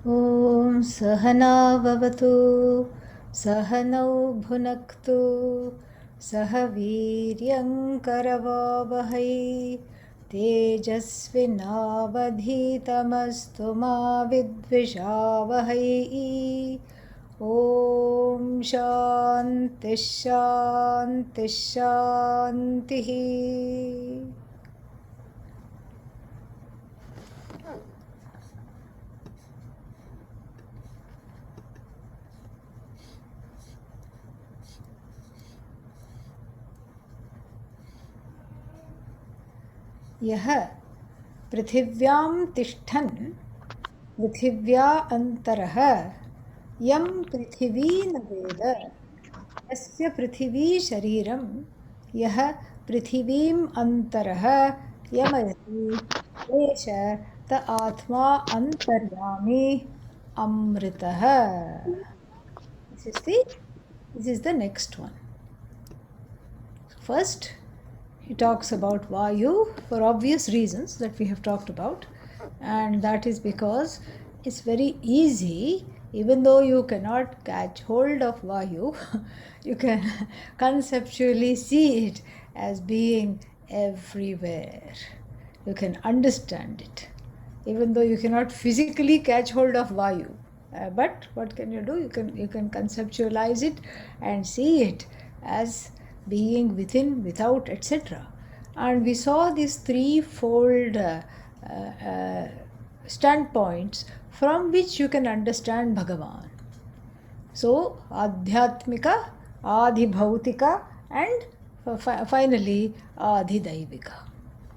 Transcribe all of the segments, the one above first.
ॐ सहना भवतु सहनौ भुनक्तु सह वीर्यङ्करवावहै तेजस्विनावधीतमस्तु मा विद्विषावहै ॐ शान्तिः शान्तिः शान्तिः यः पृथिव्यां तिष्ठन् पृथिव्या अन्तरः यं पृथिवी न वेद यस्य पृथिवी शरीरं यः पृथिवीम् अन्तरः यमयति एष त आत्मा अन्तर्यामी अमृतः. This is the next one. First, he talks about Vayu for obvious reasons that we have talked about, and that is because it's very easy, even though you cannot catch hold of Vayu, you can conceptually see it as being everywhere. You can understand it, even though you cannot physically catch hold of Vayu. But what can you do? You can conceptualize it and see it as being within, without, etc. And we saw these threefold standpoints from which you can understand Bhagavan. So, Adhyatmika, Adhibhautika, and finally Adhidaivika.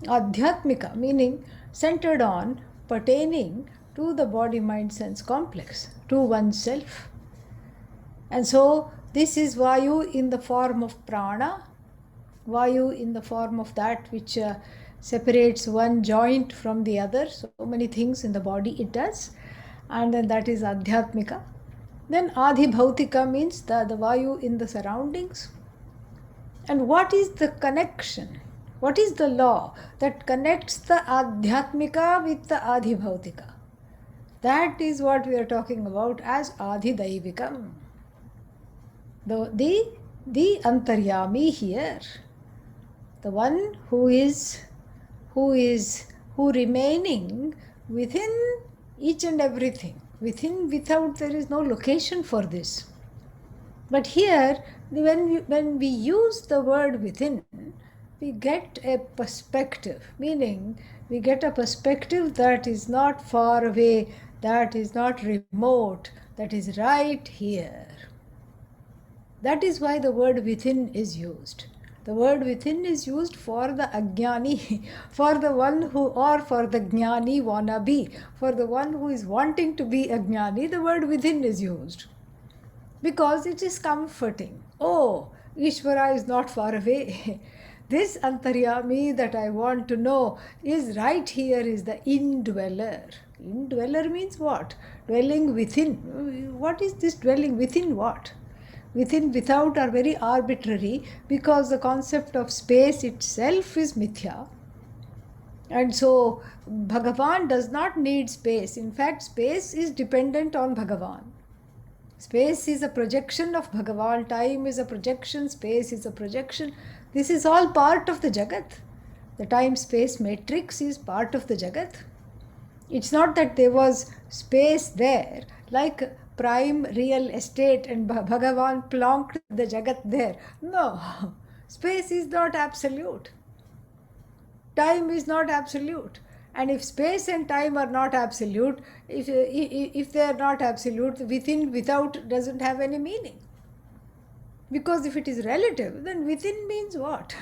Adhyatmika meaning centered on, pertaining to the body mind sense complex, to oneself. And so this is Vayu in the form of prana, Vayu in the form of that which separates one joint from the other. So many things in the body it does. And then that is Adhyatmika. Then Adhibhautika means the Vayu in the surroundings. And what is the connection? What is the law that connects the Adhyatmika with the Adhibhautika? That is what we are talking about as Adhidaivikam. The Antaryami here, the one who remaining within each and everything, within, without, there is no location for this. But here, when we use the word within, we get a perspective, meaning we get a perspective that is not far away, that is not remote, that is right here. That is why the word within is used. The word within is used for the ajnani, for the one who, or for the jnani wannabe, for the one who is wanting to be a jnani, the word within is used. Because it is comforting. Oh, Ishvara is not far away. This Antaryami that I want to know is right here, is the indweller. Indweller means what? Dwelling within. What is this dwelling within what? Within, without are very arbitrary because the concept of space itself is mithya. And so Bhagavan does not need space. In fact, space is dependent on Bhagavan. Space is a projection of Bhagavan, time is a projection, space is a projection. This is all part of the Jagat. The time-space matrix is part of the Jagat. It's not that there was space there, like prime real estate and Bhagavan plonked the Jagat there. No, space is not absolute. Time is not absolute. And if space and time are not absolute, if they are not absolute, within, without doesn't have any meaning. Because if it is relative, then within means what?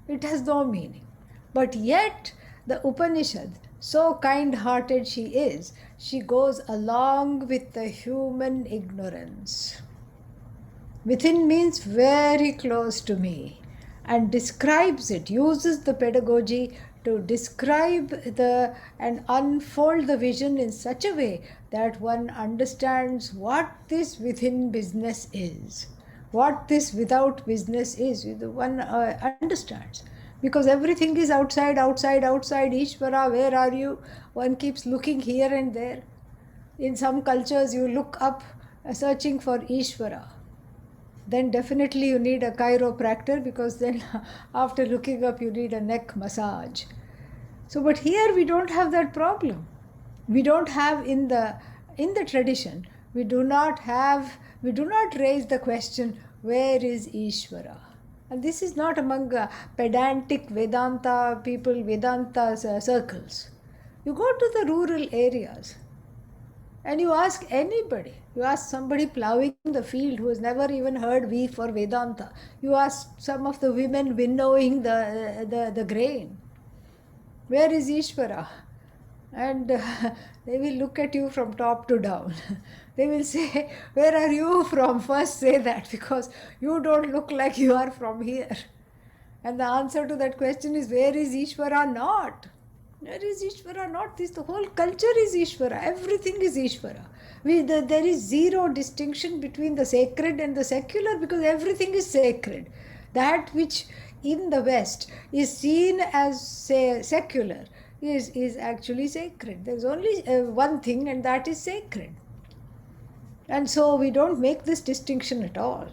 It has no meaning. But yet, the Upanishad, so kind-hearted she is, she goes along with the human ignorance. Within means very close to me, and describes it, uses the pedagogy to describe and unfold the vision in such a way that one understands what this within business is, what this without business is. One understands, because everything is outside, outside, outside. Ishvara, where are you? One keeps looking here and there. in some cultures you look up searching for Ishvara, then definitely you need a chiropractor, because then after looking up you need a neck massage. So, but here we don't have that problem. We don't have in the tradition, we do not raise the question, where is Ishvara? And this is not among pedantic Vedanta people, Vedanta circles. You go to the rural areas and you ask anybody, you ask somebody plowing the field who has never even heard V for Vedanta, you ask some of the women winnowing the grain, where is Ishvara? And they will look at you from top to down. They will say, where are you from? First say that, because you don't look like you are from here. And the answer to that question is, where is Ishvara not? Where is Ishvara not? The whole culture is Ishvara. Everything is Ishvara. There is zero distinction between the sacred and the secular, because everything is sacred. That which in the West is seen as, say, secular is actually sacred. There is only one thing, and that is sacred. And so we don't make this distinction at all.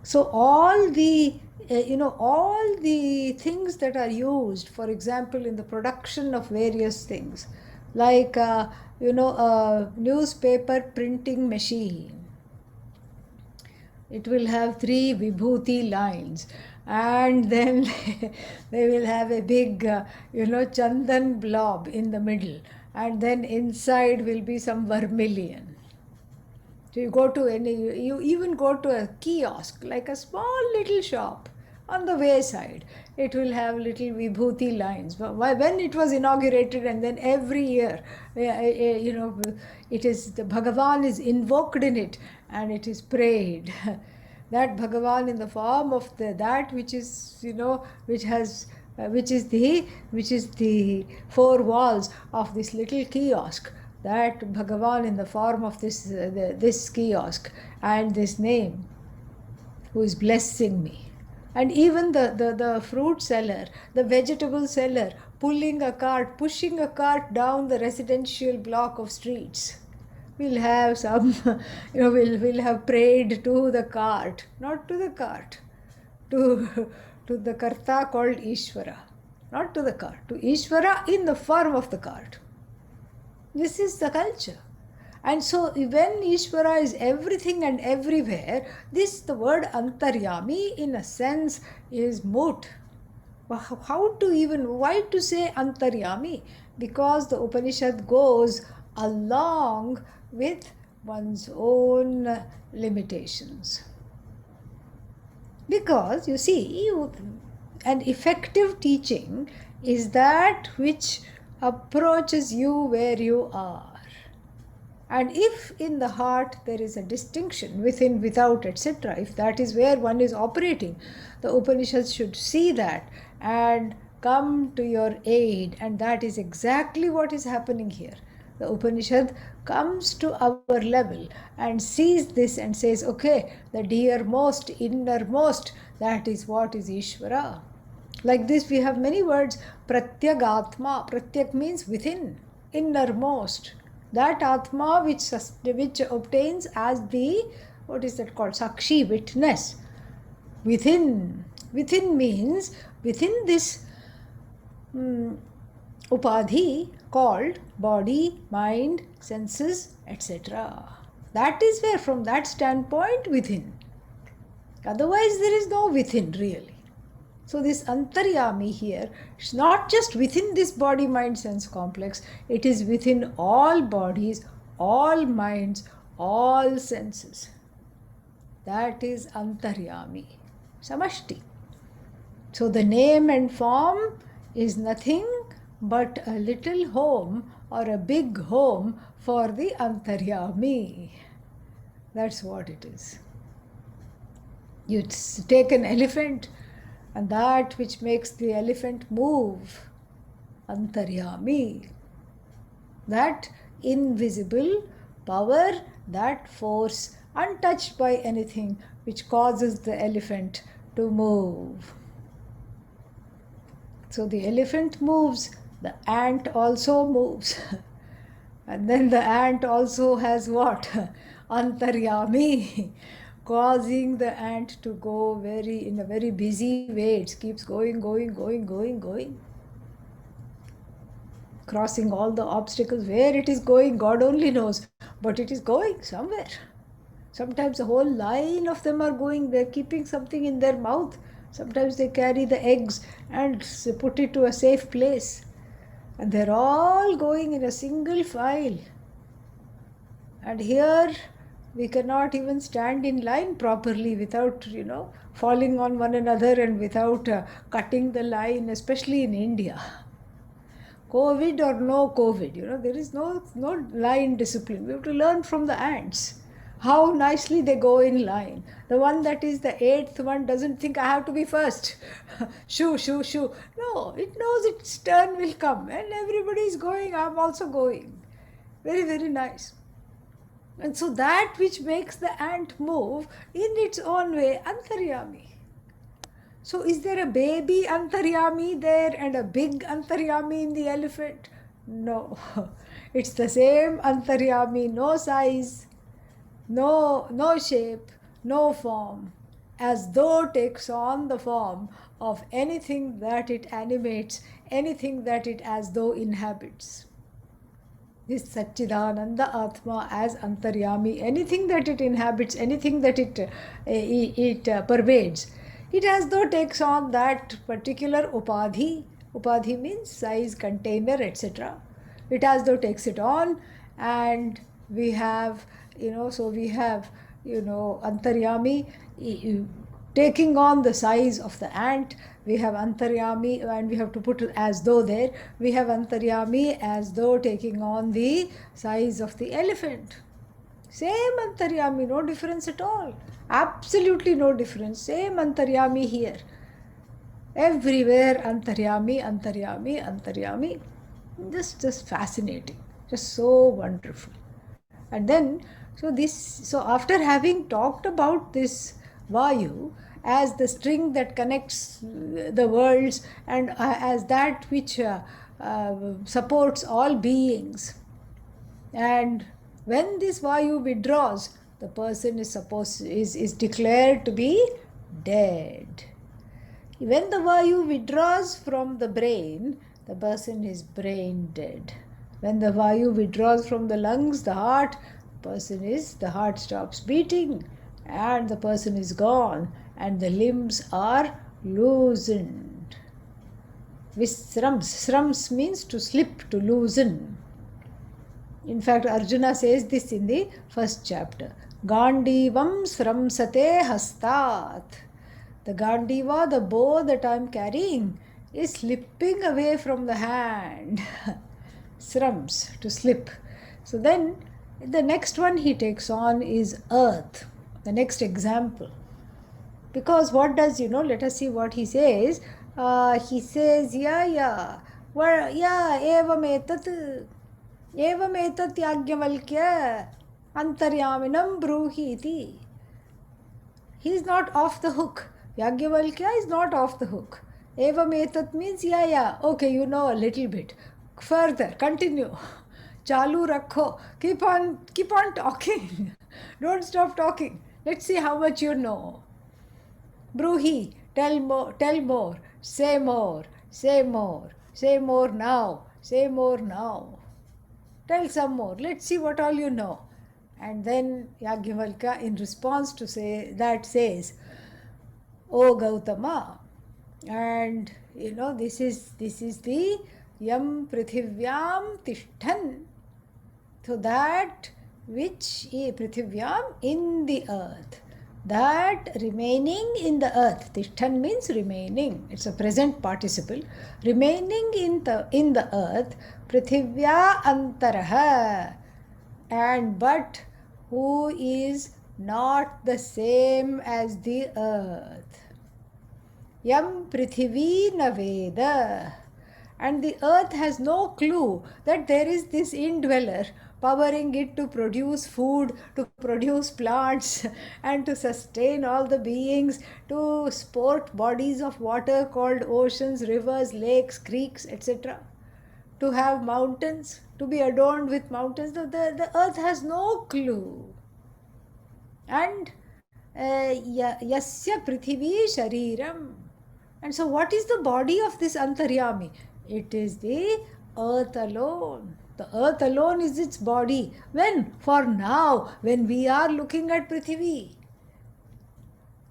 So all the all the things that are used, for example, in the production of various things, like a newspaper printing machine, it will have 3 vibhuti lines, and then they will have a big chandan blob in the middle, and then inside will be some vermilion. So you even go to a kiosk, like a small little shop on the wayside, it will have little vibhuti lines. When it was inaugurated, and then every year, it is, the Bhagavan is invoked in it, and it is prayed. That Bhagavan in the form of that which is, which is the 4 walls of this little kiosk, that Bhagavan in the form of this kiosk and this name, who is blessing me. And even the fruit seller, the vegetable seller, pushing a cart down the residential block of streets, will have some, will have prayed to the cart, not to the cart, to the Karta called Ishvara, not to the cart, to Ishvara in the form of the cart. This is the culture. And so when Ishvara is everything and everywhere, the word Antaryami in a sense is moot. Why to say Antaryami? Because the Upanishad goes along with one's own limitations. Because you see, an effective teaching is that which approaches you where you are. And if in the heart there is a distinction, within, without, etc., if that is where one is operating, the Upanishads should see that and come to your aid. And that is exactly what is happening here. The Upanishad comes to our level and sees this and says, okay, the dearmost, innermost, that is what is Ishvara. Like this, we have many words. Pratyagatma. Pratyak means within, innermost. That Atma which obtains as the, what is that called? Sakshi, witness. Within. Within means within this upadhi called body, mind, senses, etc. That is where, from that standpoint, within. Otherwise, there is no within really. So this Antaryami here is not just within this body, mind, sense complex, it is within all bodies, all minds, all senses. That is Antaryami, Samashti. So the name and form is nothing but a little home or a big home for the Antaryami. That's what it is. You take an elephant, and that which makes the elephant move, Antaryami, that invisible power, that force, untouched by anything, which causes the elephant to move. So the elephant moves, the ant also moves. And then the ant also has what? Antaryami, causing the ant to go in a very busy way. It keeps going, crossing all the obstacles. Where it is going, God only knows, but it is going somewhere. Sometimes a whole line of them are going, they're keeping something in their mouth. Sometimes they carry the eggs and put it to a safe place. And they're all going in a single file. And here we cannot even stand in line properly without, falling on one another and without cutting the line, especially in India. COVID or no COVID, there is no line discipline. We have to learn from the ants how nicely they go in line. The one that is the eighth one doesn't think I have to be first. Shoo, shoo, shoo. No, it knows its turn will come and everybody is going, I'm also going. Very, very nice. And so that which makes the ant move in its own way, Antaryami. So is there a baby Antaryami there and a big Antaryami in the elephant? No. It's the same Antaryami, no size, no shape, no form, as though takes on the form of anything that it animates, anything that it as though inhabits. This Satchidananda Atma as Antaryami, anything that it inhabits, anything that it pervades, it as though takes on that particular upadhi. Upadhi means size, container, etc. It as though takes it on, and we have, Antaryami taking on the size of the ant. We have Antaryami, and we have to put as though there. We have Antaryami as though taking on the size of the elephant. Same Antaryami, no difference at all. Absolutely no difference. Same Antaryami here. Everywhere Antaryami, Antaryami, Antaryami. Just fascinating. Just so wonderful. And then, so after having talked about this Vayu as the string that connects the worlds and as that which supports all beings, and when this Vayu withdraws, the person is declared to be dead. When the Vayu withdraws from the brain, the person is brain dead. When the Vayu withdraws from the lungs, the heart, the heart stops beating and the person is gone and the limbs are loosened. Srams means to slip, to loosen. In fact, Arjuna says this in the first chapter. Gandivam sramsate hastat. The Gandiva, the bow that I am carrying, is slipping away from the hand. Srams, to slip. So then, the next one he takes on is earth, the next example. Because what does, let us see what he says. He says, evam etat yagyavalkya antaryaminam bruhi iti. He is not off the hook. Yagyavalkya is not off the hook. Evam etat means, okay, you know a little bit. Further, continue. Chalu rakho. Keep on talking. Don't stop talking. Let's see how much you know. Bruhi, tell more, say more, say more, say more now, say more now. Tell some more. Let's see what all you know. And then Yagyavalkya in response to says, O Gautama, and this is the Yam Prithivyam Tishthan. So that which Prithivyam in the earth, that remaining in the earth. Tishthan means remaining. It's a present participle. Remaining in the earth, Prithivya Antaraha, and but who is not the same as the earth. Yam Prithivi Naveda. And the earth has no clue that there is this indweller powering it to produce food, to produce plants, and to sustain all the beings, to sport bodies of water called oceans, rivers, lakes, creeks, etc. to have mountains, to be adorned with mountains. The earth has no clue. And yasya prithivi shariram. And so, what is the body of this Antaryami? It is the earth alone. The earth alone is its body. When? For now, when we are looking at Prithvi.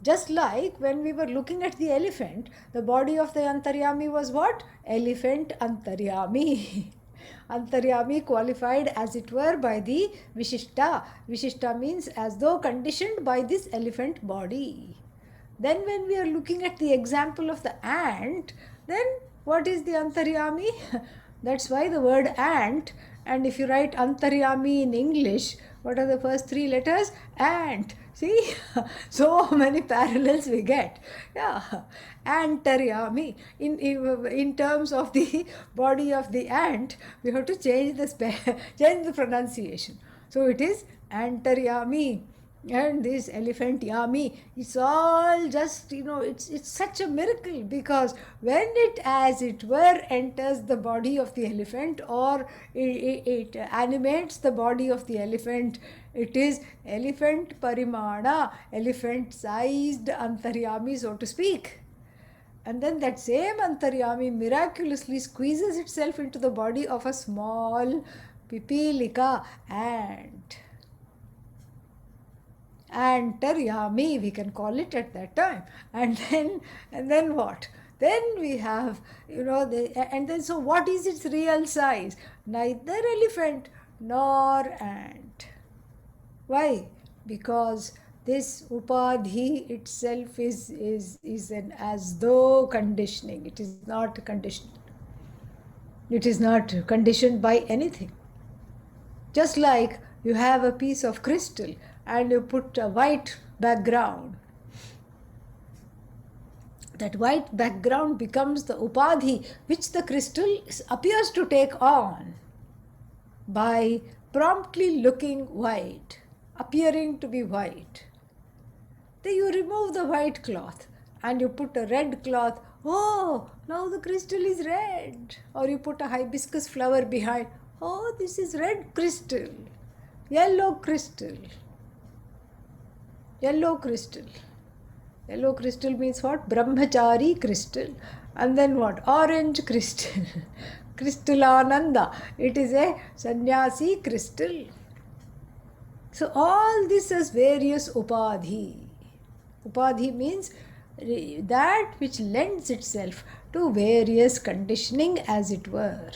Just like when we were looking at the elephant, the body of the Antaryami was what? Elephant Antaryami. Antaryami qualified as it were by the Vishishta. Vishishta means as though conditioned by this elephant body. Then when we are looking at the example of the ant, then what is the Antaryami? That's why the word ant, and if you write Antaryami in English, what are the first three letters? Ant. See, so many parallels we get. Yeah, Antaryami. In terms of the body of the ant, we have to change change the pronunciation. So it is Antaryami. And this elephant yami, it's all just, it's such a miracle, because when it as it were enters the body of the elephant, or it animates the body of the elephant, it is elephant parimana, elephant sized Antaryami, so to speak. And then that same Antaryami miraculously squeezes itself into the body of a small pipilika ant. Antaryami, we can call it at that time. And then what? Then we have, and then so what is its real size? Neither elephant nor ant. Why? Because this upadhi itself is an as though conditioning. It is not conditioned. It is not conditioned by anything. Just like you have a piece of crystal and you put a white background. That white background becomes the upadhi which the crystal appears to take on by promptly looking white, appearing to be white. Then you remove the white cloth and you put a red cloth. Oh, now the crystal is red. Or you put a hibiscus flower behind. Oh, this is red crystal. Yellow crystal. Yellow crystal. Yellow crystal means what? Brahmachari crystal. And then what? Orange crystal. Crystallananda. It is a sannyasi crystal. So all this has various upadhi. Upadhi means that which lends itself to various conditioning, as it were,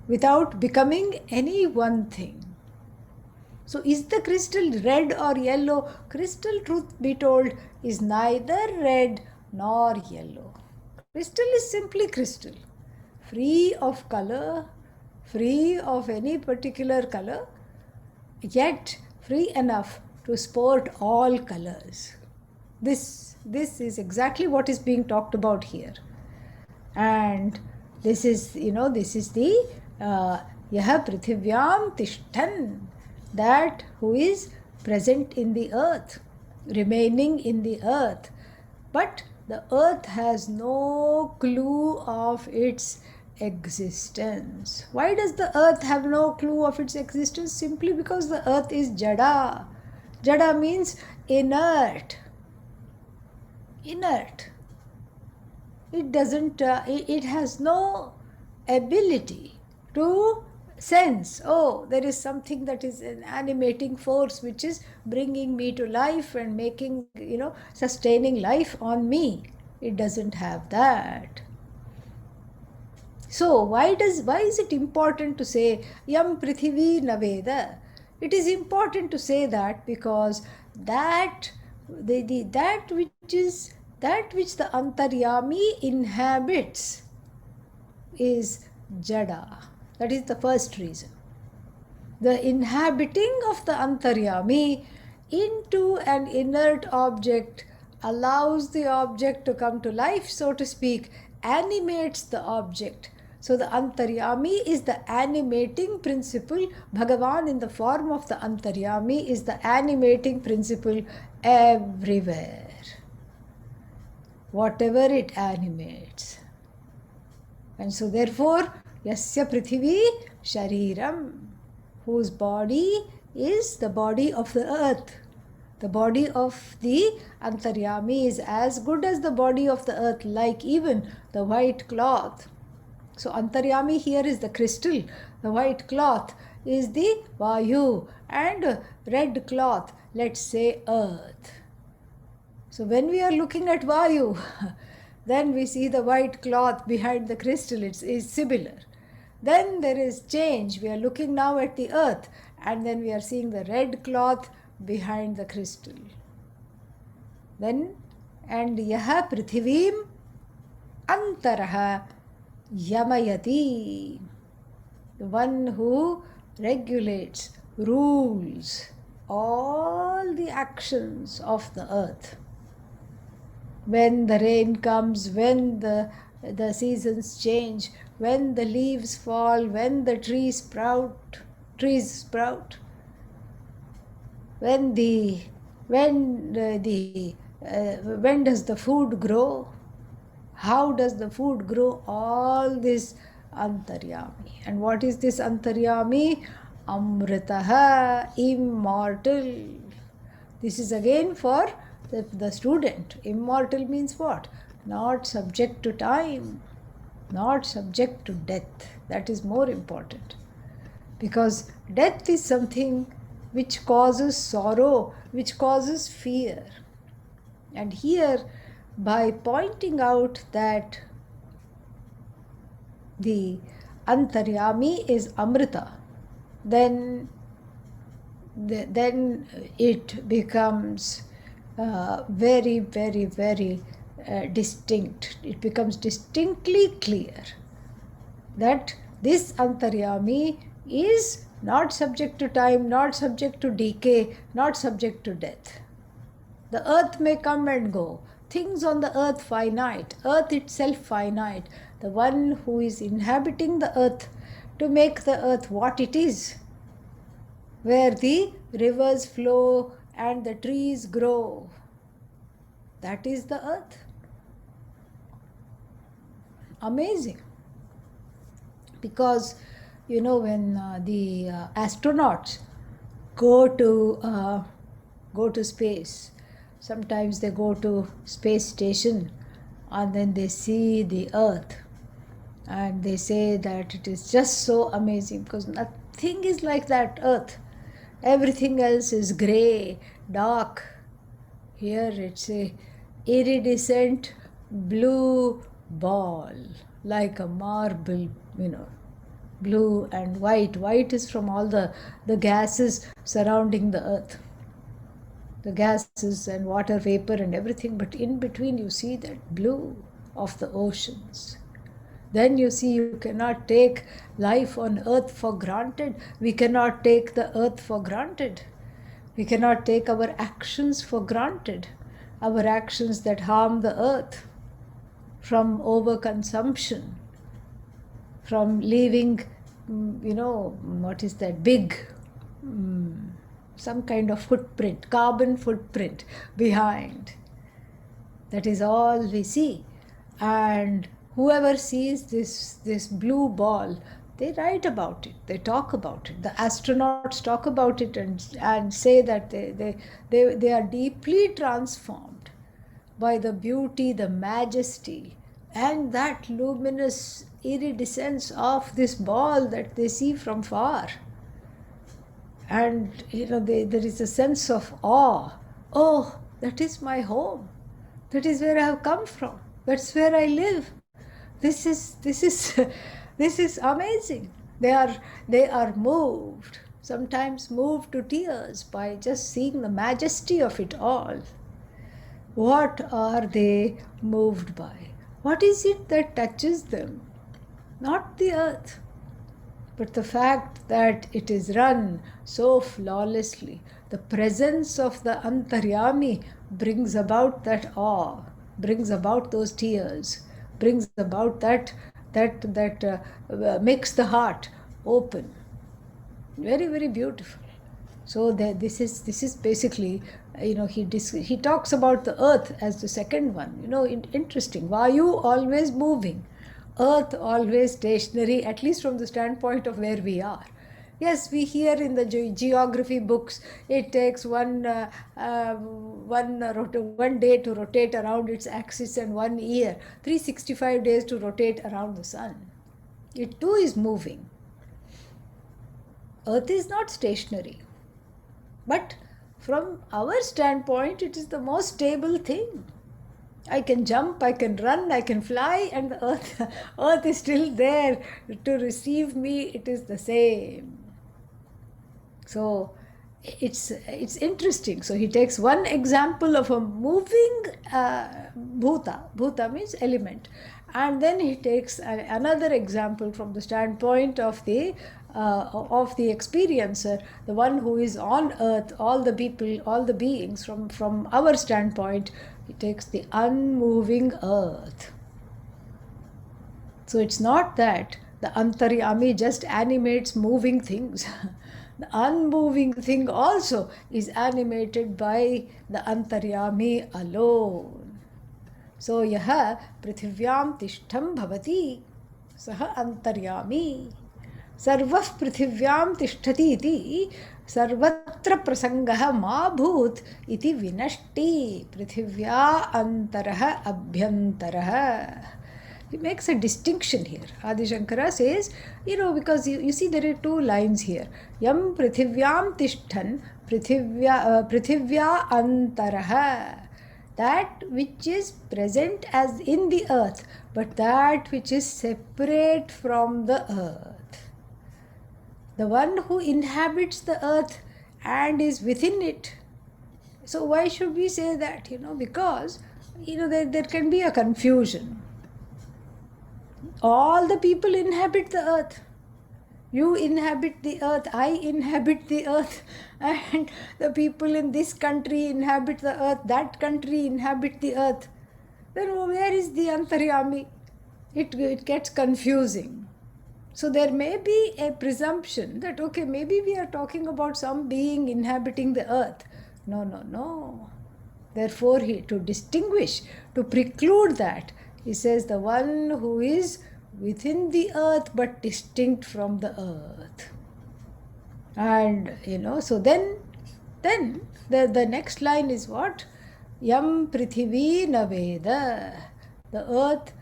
without becoming any one thing. So is the crystal red or yellow? Crystal, truth be told, is neither red nor yellow. Crystal is simply crystal, free of color, free of any particular color, yet free enough to sport all colors. This is exactly what is being talked about here. And this is the yaha prithivyam tishtan, that who is present in the earth, remaining in the earth. But the earth has no clue of its existence. Why does the earth have no clue of its existence? Simply because the earth is jada. Jada means inert. Inert. It doesn't, it has no ability to sense, oh, there is something that is an animating force which is bringing me to life and making, sustaining life on me. It doesn't have that. So why is it important to say yam prithivi naveda? It is important to say that because that which the Antaryami inhabits is jada. That is the first reason. The inhabiting of the Antaryami into an inert object allows the object to come to life, so to speak, animates the object. So the Antaryami is the animating principle. Bhagavan in the form of the Antaryami is the animating principle everywhere. Whatever it animates. And so therefore, Yasya Prithvi Shariram, whose body is the body of the earth. The body of the Antaryami is as good as the body of the earth, like even the white cloth. So Antaryami here is the crystal, the white cloth is the Vayu, and red cloth, let's say earth. So when we are looking at Vayu, then we see the white cloth behind the crystal, it is similar. Then there is change. We are looking now at the earth, and then we are seeing the red cloth behind the crystal. Then, and Yaha Prithivim Antaraha Yamayati, the one who regulates, rules all the actions of the earth. When the rain comes, when the seasons change, when the leaves fall, when the trees sprout, when does the food grow? How does the food grow? All this Antaryami. And what is this Antaryami? Amritaha, immortal. This is again for the student. Immortal means what? Not subject to time, not subject to death. That is more important. Because death is something which causes sorrow, which causes fear. And here, by pointing out that the Antaryami is Amrita, then it becomes very, very, very distinct. It becomes distinctly clear that this Antaryami is not subject to time, not subject to decay, not subject to death. The earth may come and go. Things on the earth finite, earth itself finite. The one who is inhabiting the earth to make the earth what it is, where the rivers flow and the trees grow, that is the earth. Amazing. Because, you know, when the astronauts go to space, sometimes they go to space station and then they see the earth and they say that it is just so amazing because nothing is like that earth. Everything else is grey, dark. Here it's a iridescent blue ball, like a marble, blue and white. White is from all the gases surrounding the earth. The gases and water vapor and everything, but in between you see that blue of the oceans. Then you see you cannot take life on earth for granted. We cannot take the earth for granted. We cannot take our actions for granted. Our actions that harm the earth, from overconsumption, from leaving, what is that, big, some kind of footprint, carbon footprint behind. That is all we see. And whoever sees this blue ball, they write about it, they talk about it. The astronauts talk about it and say that they are deeply transformed by the beauty, the majesty, and that luminous iridescence of this ball that they see from far. And there is a sense of awe. Oh, that is my home. That is where I have come from. That's where I live. This is amazing. They are moved, sometimes moved to tears by just seeing the majesty of it all. What are they moved by? What is it that touches them? Not the earth, but the fact that it is run so flawlessly. The presence of the Antaryami brings about that awe, brings about those tears, brings about that makes the heart open. Very, very beautiful. So this is basically, he talks about the earth as the second one. Interesting. Vayu always moving. earth always stationary, at least from the standpoint of where we are? Yes, we hear in the geography books it takes one day to rotate around its axis and 1 year, 365 days to rotate around the sun. It too is moving. Earth is not stationary. But from our standpoint, it is the most stable thing. I can jump, I can run, I can fly, and the earth is still there to receive me. It is the same. So it's interesting. So he takes one example of a moving bhuta. Bhuta means element, and then he takes another example from the standpoint of the experiencer, the one who is on earth, all the people, all the beings. From our standpoint, he takes the unmoving earth. So it's not that the Antaryami just animates moving things. The unmoving thing also is animated by the Antaryami alone. So yaha prithivyam tishtham bhavati saha Antaryami. Sarvah prithivyam tishtati iti sarvatra prasangah ma bhut iti vinashti prithivya antaraha abhyantarah. He makes a distinction here. Adi Shankara says, because you see there are two lines here. Yam prithivyam tishthan prithivya antaraha. That which is present as in the earth, but that which is separate from the earth. The one who inhabits the earth and is within it. So why should we say that? Because there can be a confusion. All the people inhabit the earth. You inhabit the earth, I inhabit the earth, and the people in this country inhabit the earth, that country inhabit the earth. Then where is the Antaryami? It gets confusing. So there may be a presumption that, okay, maybe we are talking about some being inhabiting the earth. No. Therefore, to distinguish, to preclude that, he says the one who is within the earth but distinct from the earth. And, so then the next line is what? Yam prithivi naveda. The earth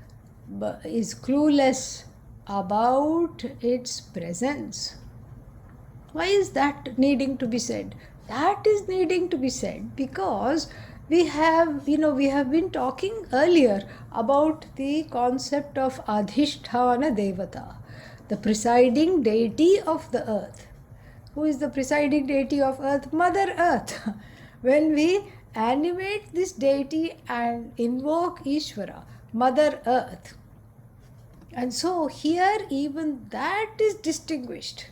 is clueless about its presence. Why is that needing to be said? That is needing to be said because we have been talking earlier about the concept of Adhishthana Devata, the presiding deity of the earth. Who is the presiding deity of earth? Mother Earth. When we animate this deity and invoke Ishvara, Mother Earth. And so here even that is distinguished.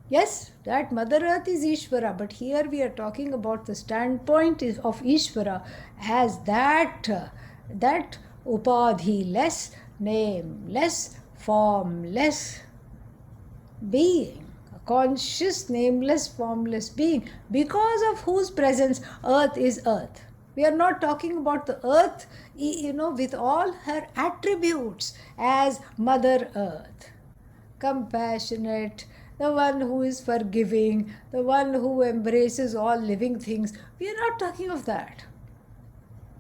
Yes, that Mother Earth is Ishvara, but here we are talking about the standpoint of Ishvara as that upadhi-less, name-less, formless being, a conscious, nameless, formless being, because of whose presence earth is earth. We are not talking about the earth, with all her attributes as Mother Earth. Compassionate, the one who is forgiving, the one who embraces all living things. We are not talking of that.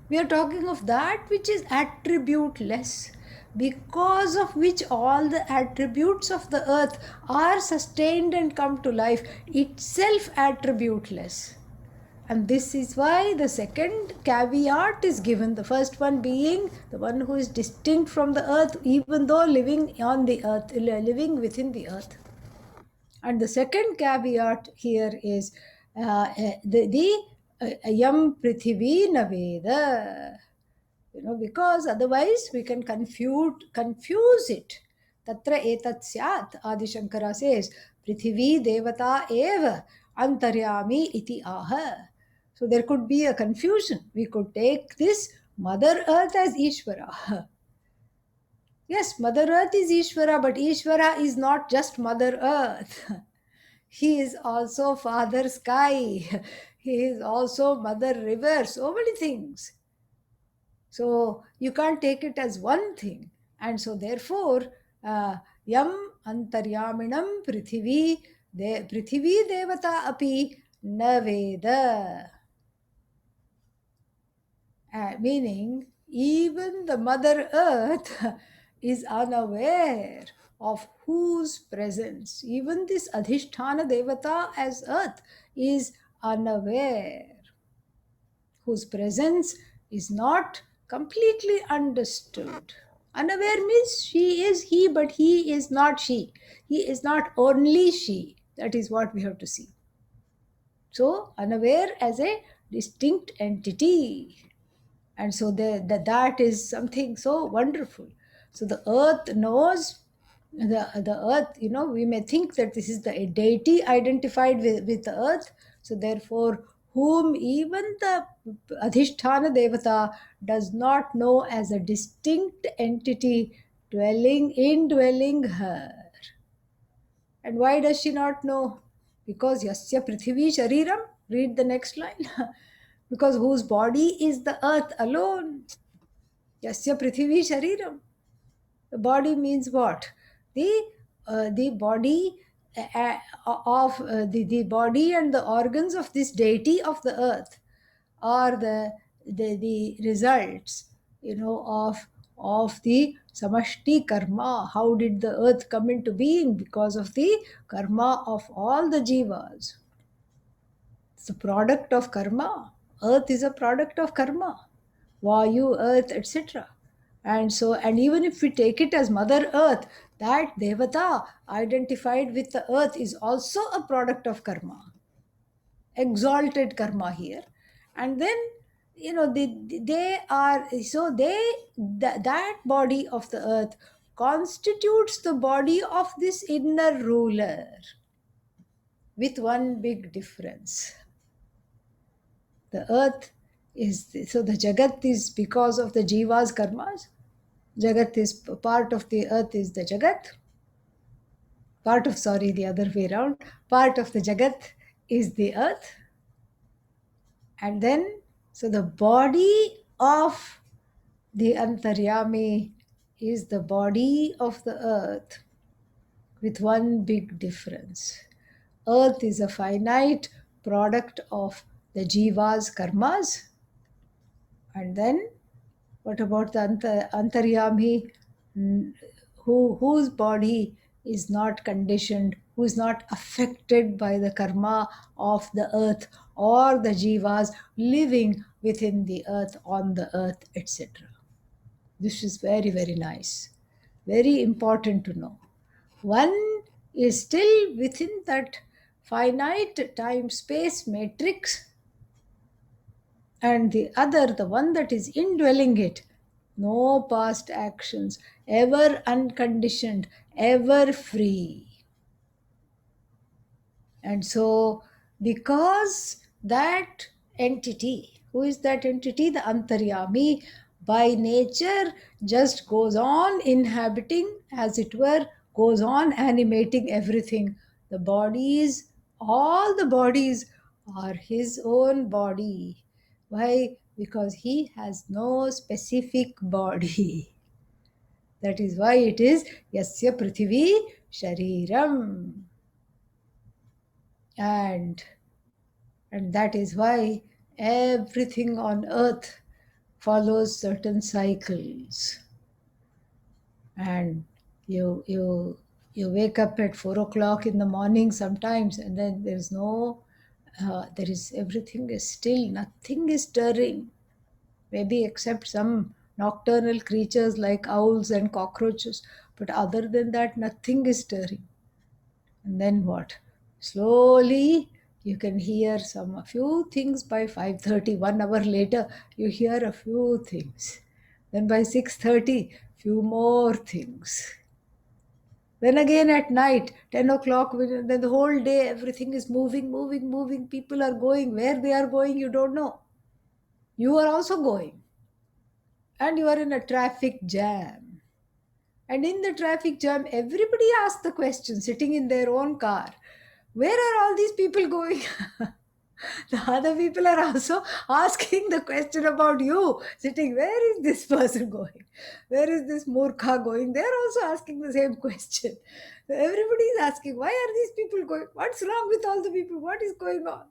We are talking of that which is attributeless, because of which all the attributes of the earth are sustained and come to life, itself attributeless. And this is why the second caveat is given, the first one being the one who is distinct from the earth, even though living on the earth, living within the earth. And the second caveat here is the yam prithivi naveda. Because otherwise we can confuse it. Tatra etat syat, Adi Shankara says, prithivi devata eva antaryami iti aha. So there could be a confusion. We could take this Mother Earth as Ishvara. Yes, Mother Earth is Ishvara, but Ishvara is not just Mother Earth. He is also Father Sky. He is also Mother River. So many things. So you can't take it as one thing. And so, therefore, yam antaryaminam prithvi devata api na veda. Meaning, even the Mother Earth is unaware of whose presence. Even this Adhishthana Devata as Earth is unaware, whose presence is not completely understood. Unaware means she is he, but he is not she. He is not only she. That is what we have to see. So, unaware as a distinct entity. And so that is something so wonderful. So the earth knows, the earth, we may think that this is the deity identified with the earth. So therefore, whom even the Adhishthana Devata does not know as a distinct entity indwelling her. And why does she not know? Because Yasya Prithvi Shariram, read the next line. Because whose body is the earth alone. Yasya Prithvi Shariram. The body means what? The body the body and the organs of this deity of the earth are the results, of the samashti karma. How did the earth come into being? Because of the karma of all the jivas. It's a product of karma. Earth is a product of karma. Vayu, earth, etc. And so, and even if we take it as Mother Earth, that Devata identified with the earth is also a product of karma, exalted karma here. And then, they are, so that body of the earth constitutes the body of this inner ruler, with one big difference. The earth so the Jagat is because of the Jiva's karmas. Jagat is part of the earth, is the Jagat. The other way around. Part of the Jagat is the earth. And then, so the body of the Antaryami is the body of the earth, with one big difference. Earth is a finite product of the Jiva's karmas. And then, what about the Antaryami, whose body is not conditioned, who is not affected by the karma of the earth or the jivas living within the earth, on the earth, etc. This is very, very nice. Very important to know. One is still within that finite time space matrix, and the other, the one that is indwelling it, no past actions, ever unconditioned, ever free. And so, because that entity, who is that entity? The Antaryami, by nature just goes on inhabiting, as it were, goes on animating everything. The bodies, all the bodies are his own body. Why? Because he has no specific body. That is why it is Yasya Prithvi Shariram. And that is why everything on earth follows certain cycles. And you wake up at 4 o'clock in the morning sometimes, and then everything is still, nothing is stirring, maybe except some nocturnal creatures like owls and cockroaches, but other than that, nothing is stirring. And then what? Slowly you can hear a few things by 5:30. 1 hour later, you hear a few things. Then by 6:30, few more things. Then again at night, 10 o'clock, then the whole day everything is moving, moving, moving. People are going. Where they are going, you don't know. You are also going. And you are in a traffic jam. And in the traffic jam, everybody asks the question, sitting in their own car, where are all these people going? The other people are also asking the question about you, sitting, where is this person going? Where is this Murkha going? They're also asking the same question. So everybody is asking, why are these people going? What's wrong with all the people? What is going on?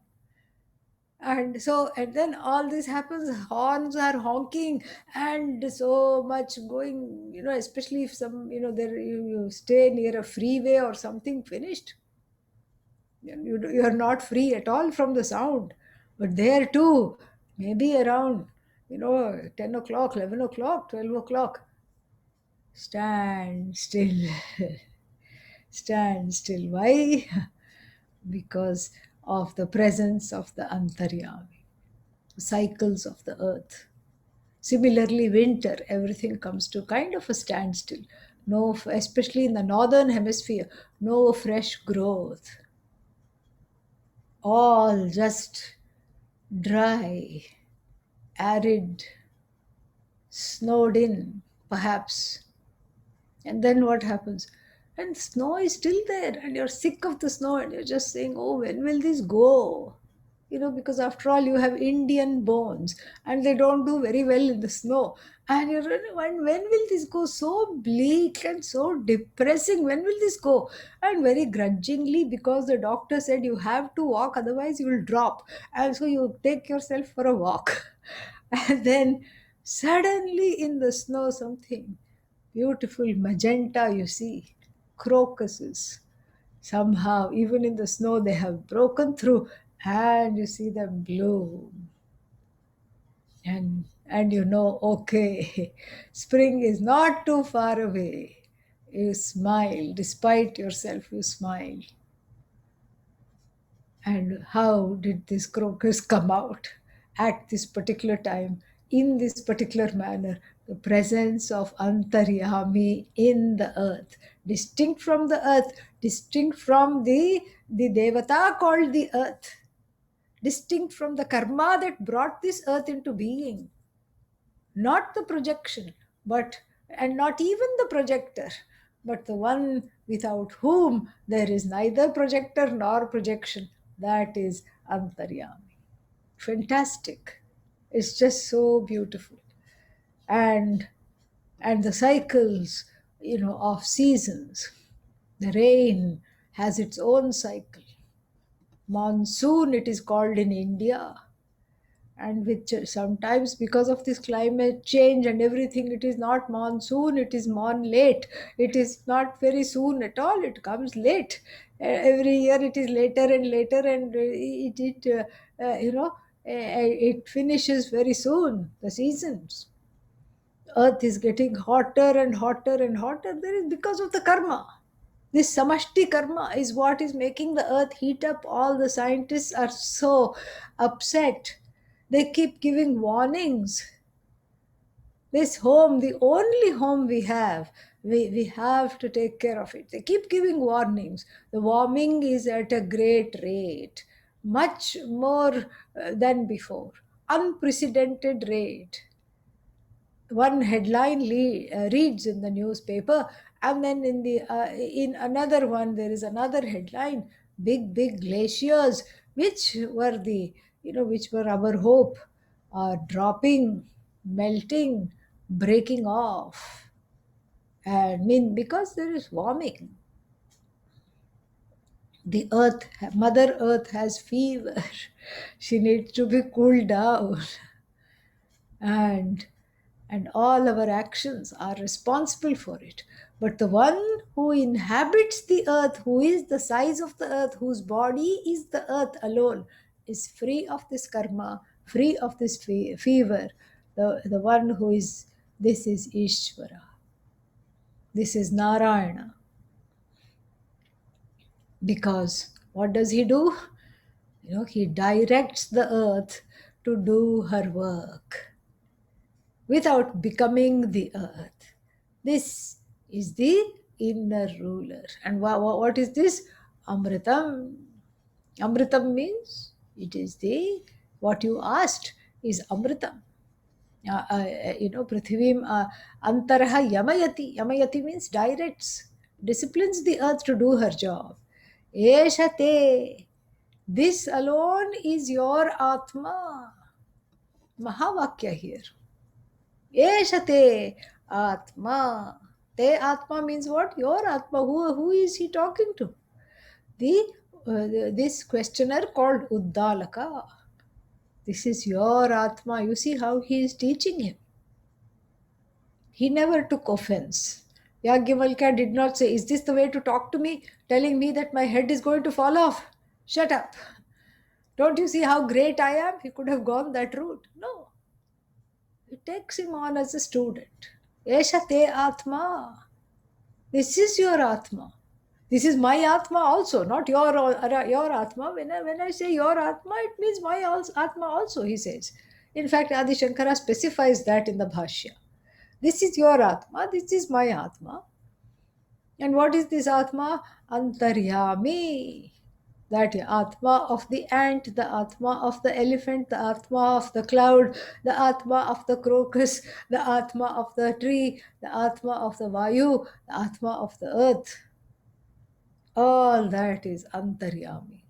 And so, and then all this happens, horns are honking and so much going, especially if some, there you stay near a freeway or something, finished. You're not free at all from the sound. But there too, maybe around, 10 o'clock, 11 o'clock, 12 o'clock, stand still. Stand still. Why? Because of the presence of the Antaryami, cycles of the earth. Similarly, winter, everything comes to kind of a standstill. No, especially in the northern hemisphere, no fresh growth. All just dry, arid, snowed in, perhaps. And then what happens? And snow is still there, and you're sick of the snow, and you're just saying, oh, when will this go? Because after all, you have Indian bones, and they don't do very well in the snow. And you're running, and when will this go? So bleak and so depressing. When will this go? And very grudgingly, because the doctor said you have to walk, otherwise you will drop. And so you take yourself for a walk. And then suddenly in the snow, something beautiful magenta, you see, crocuses. Somehow, even in the snow, they have broken through, and you see them bloom. And okay, spring is not too far away. You smile, despite yourself, you smile. And how did this crocus come out at this particular time, in this particular manner? The presence of Antaryami in the earth, distinct from the earth, distinct from the Devata called the earth, distinct from the karma that brought this earth into being. Not the projection, but and not even the projector, but the one without whom there is neither projector nor projection. That is Antaryami. Fantastic. It's just so beautiful. And the cycles, of seasons. The rain has its own cycle. Monsoon, it is called in India, and which sometimes because of this climate change and everything, it is not monsoon, it is mon late. It is not very soon at all, it comes late. Every year it is later and later, and it finishes very soon, the seasons. Earth is getting hotter and hotter and hotter. There is because of the karma. This samashti karma is what is making the earth heat up. All the scientists are so upset. They keep giving warnings. This home, the only home we have, we have to take care of it. They keep giving warnings. The warming is at a great rate, much more than before, unprecedented rate. One headline reads in the newspaper, and then in another one there is another headline: big glaciers, which were our hope, are dropping, melting, breaking off. And mean, because there is warming, the earth, mother earth, has fever. She needs to be cooled down. and all our actions are responsible for it. But the one who inhabits the earth, who is the size of the earth, whose body is the earth alone, is free of this karma, free of this fever. The one who is, this is Ishvara, this is Narayana. Because what does he do? He directs the earth to do her work without becoming the earth. This is the inner ruler. And what is this? Amritam. Amritam means it is what you asked is Amritam. Prithivim Antaraha Yamayati. Yamayati means directs, disciplines the earth to do her job. Eshate. This alone is your Atma. Mahavakya here. Eshate Atma. Te Atma means what? Your Atma. Who is he talking to? The this questioner called Uddalaka. This is your Atma. You see how he is teaching him. He never took offense. Yagyavalkya did not say, "Is this the way to talk to me? Telling me that my head is going to fall off? Shut up. Don't you see how great I am?" He could have gone that route. No. He takes him on as a student. Esha te Atma. This is your Atma. This is my Atma also, not your Atma. When I say your Atma, it means my Atma also, he says. In fact, Adi Shankara specifies that in the Bhashya. This is your Atma, this is my Atma. And what is this Atma? Antaryami. That Atma of the ant, the Atma of the elephant, the Atma of the cloud, the Atma of the crocus, the Atma of the tree, the Atma of the Vayu, the Atma of the earth. All that is Antaryami.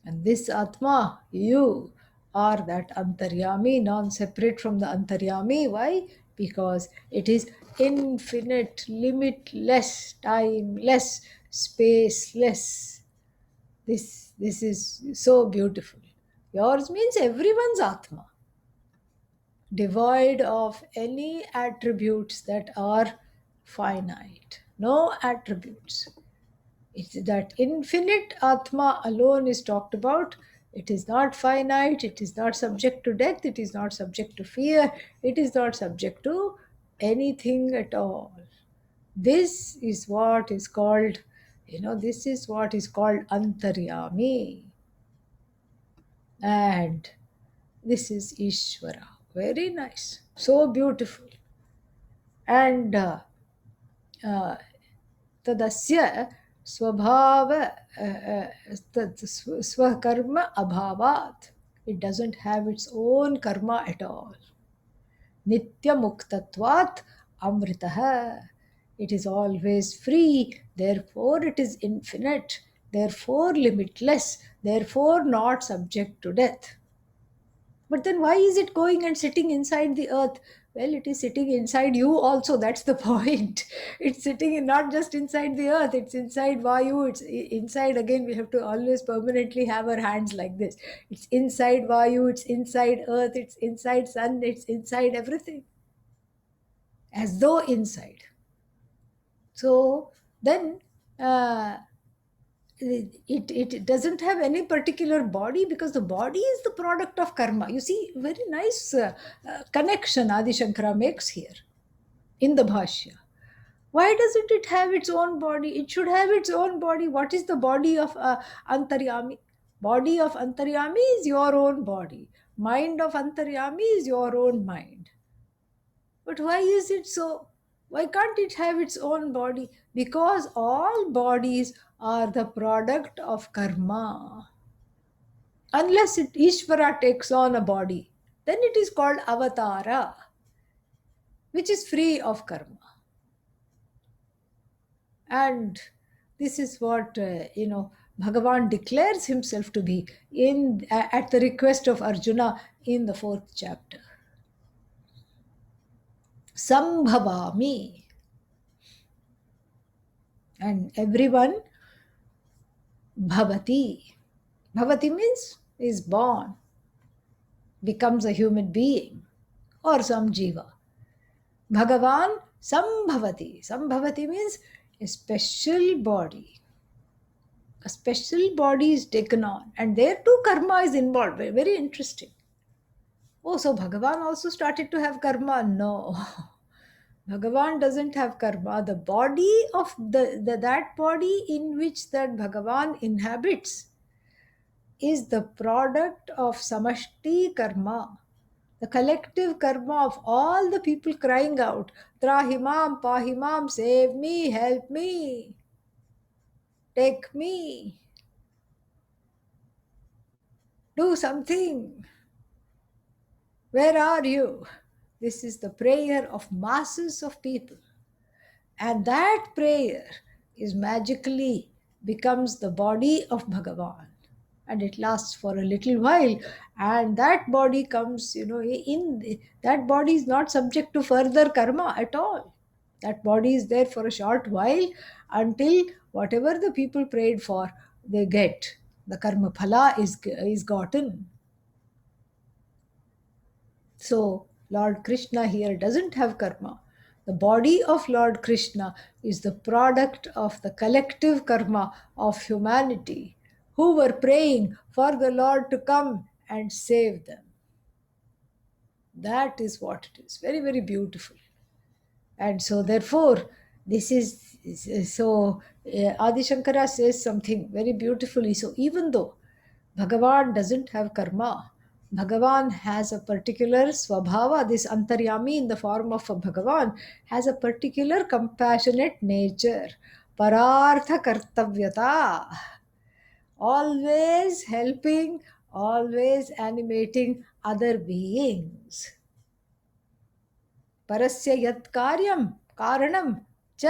And this Atma, you are that Antaryami, non separate from the Antaryami. Why? Because it is infinite, limitless, timeless, spaceless. This is so beautiful. Yours means everyone's Atma, devoid of any attributes that are finite. No attributes. It's that infinite Atma alone is talked about. It is not finite, it is not subject to death, it is not subject to fear, it is not subject to anything at all. This is what is called, this is what is called Antaryami. And this is Ishvara. Very nice. So beautiful. And तदस्य स्वभाव स्वकर्म अभावात्. It doesn't have its own karma at all. Nityamuktatvat amritah. It is always free, therefore it is infinite, therefore limitless, therefore not subject to death. But then why is it going and sitting inside the earth? Well, it is sitting inside you also. That's the point. It's sitting not just inside the earth, it's inside Vayu. It's inside, again, we have to always permanently have our hands like this. It's inside Vayu, it's inside earth, it's inside sun, it's inside everything. As though inside. So then, it doesn't have any particular body, because the body is the product of karma. You see, very nice connection Adi Shankara makes here in the Bhashya. Why doesn't it have its own body? It should have its own body. What is the body of Antaryami? Body of Antaryami is your own body. Mind of Antaryami is your own mind. But why is it so? Why can't it have its own body? Because all bodies are the product of karma. Unless Ishvara takes on a body, then it is called avatara, which is free of karma. And this is what, Bhagavan declares himself to be at the request of Arjuna in the 4th chapter. Sambhavami. And everyone, bhavati. Bhavati means is born, becomes a human being or some jiva. Bhagavan sambhavati. Sambhavati means a special body. A special body is taken on, and there too karma is involved. Very, very interesting. Oh, so Bhagavan also started to have karma? No. Bhagavan doesn't have karma. The body of that body in which that Bhagavan inhabits is the product of samashti karma, the collective karma of all the people crying out, Trahimam, Pahimam, save me, help me, take me, do something. Where are you? This is the prayer of masses of people. And that prayer is magically becomes the body of Bhagavan, and it lasts for a little while, and that body comes, in that body is not subject to further karma at all. That body is there for a short while, until whatever the people prayed for, they get. The karma phala is gotten. So, Lord Krishna here doesn't have karma. The body of Lord Krishna is the product of the collective karma of humanity, who were praying for the Lord to come and save them. That is what it is. Very, very beautiful. And so, therefore, this is so. Adi Shankara says something very beautifully. So, even though Bhagavan doesn't have karma, Bhagavan has a particular swabhava. This Antaryami in the form of a Bhagavan has a particular compassionate nature. Parartha kartavyata. Always helping, always animating other beings. परस्य यत् कार्यं कारणं च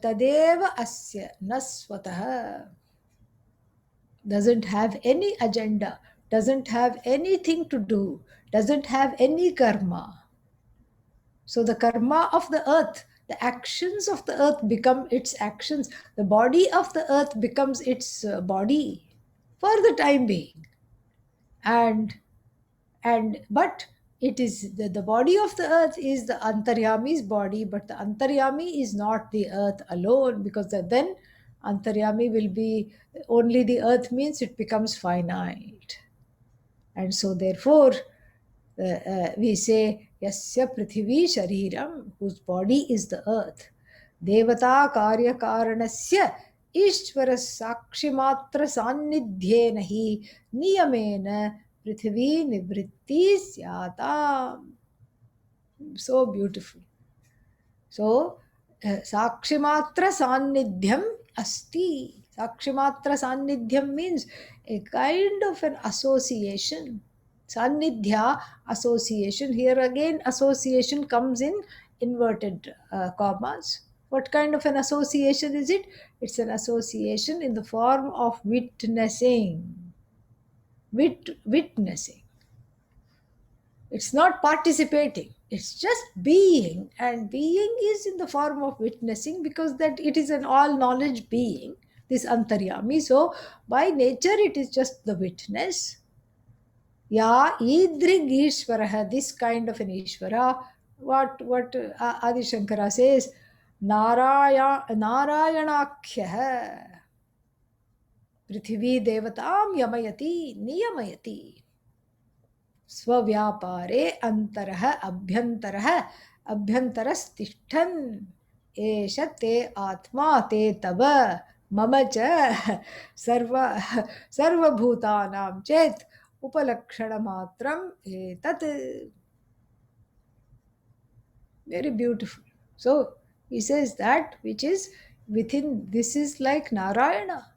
तदेव अस्य न स्वतः. Doesn't have any agenda, doesn't have anything to do, doesn't have any karma. So the karma of the earth, the actions of the earth become its actions. The body of the earth becomes its body for the time being. And but it is the body of the earth is the Antaryami's body, but the Antaryami is not the earth alone, because then Antaryami will be only the earth, means it becomes finite. And so therefore we say Yasya Prithvi Shariram, whose body is the earth. Devata Karya Karanasya Ishvara Sakshimatra Sannidhyena hi Niyamena Prithvi Nivritti Syatam. So beautiful. So, Sakshimatra Sannidhyam Asti. Sakshimatra Sannidhyam means a kind of an association. Sannidhya, association. Here again, association comes in inverted commas. What kind of an association is it? It's an association in the form of witnessing. Witnessing. It's not participating, it's just being. And being is in the form of witnessing, because that it is an all knowledge being, this Antaryami. So by nature it is just the witness. Ya idrig Ishvara, this kind of an Ishvara. What Adi Shankara says, Narayanakhya Prithvi Devatam Yamayati Niyamayati स्वव्यापारे अन्तरः अभ्यन्तरः अभ्यन्तरस्तिष्ठन् एष ते आत्मा ते तव मम च सर्वभूतानां चेत् उपलक्षणमात्रम् एतत्. Very beautiful. So he says that which is within, this is like Narayana.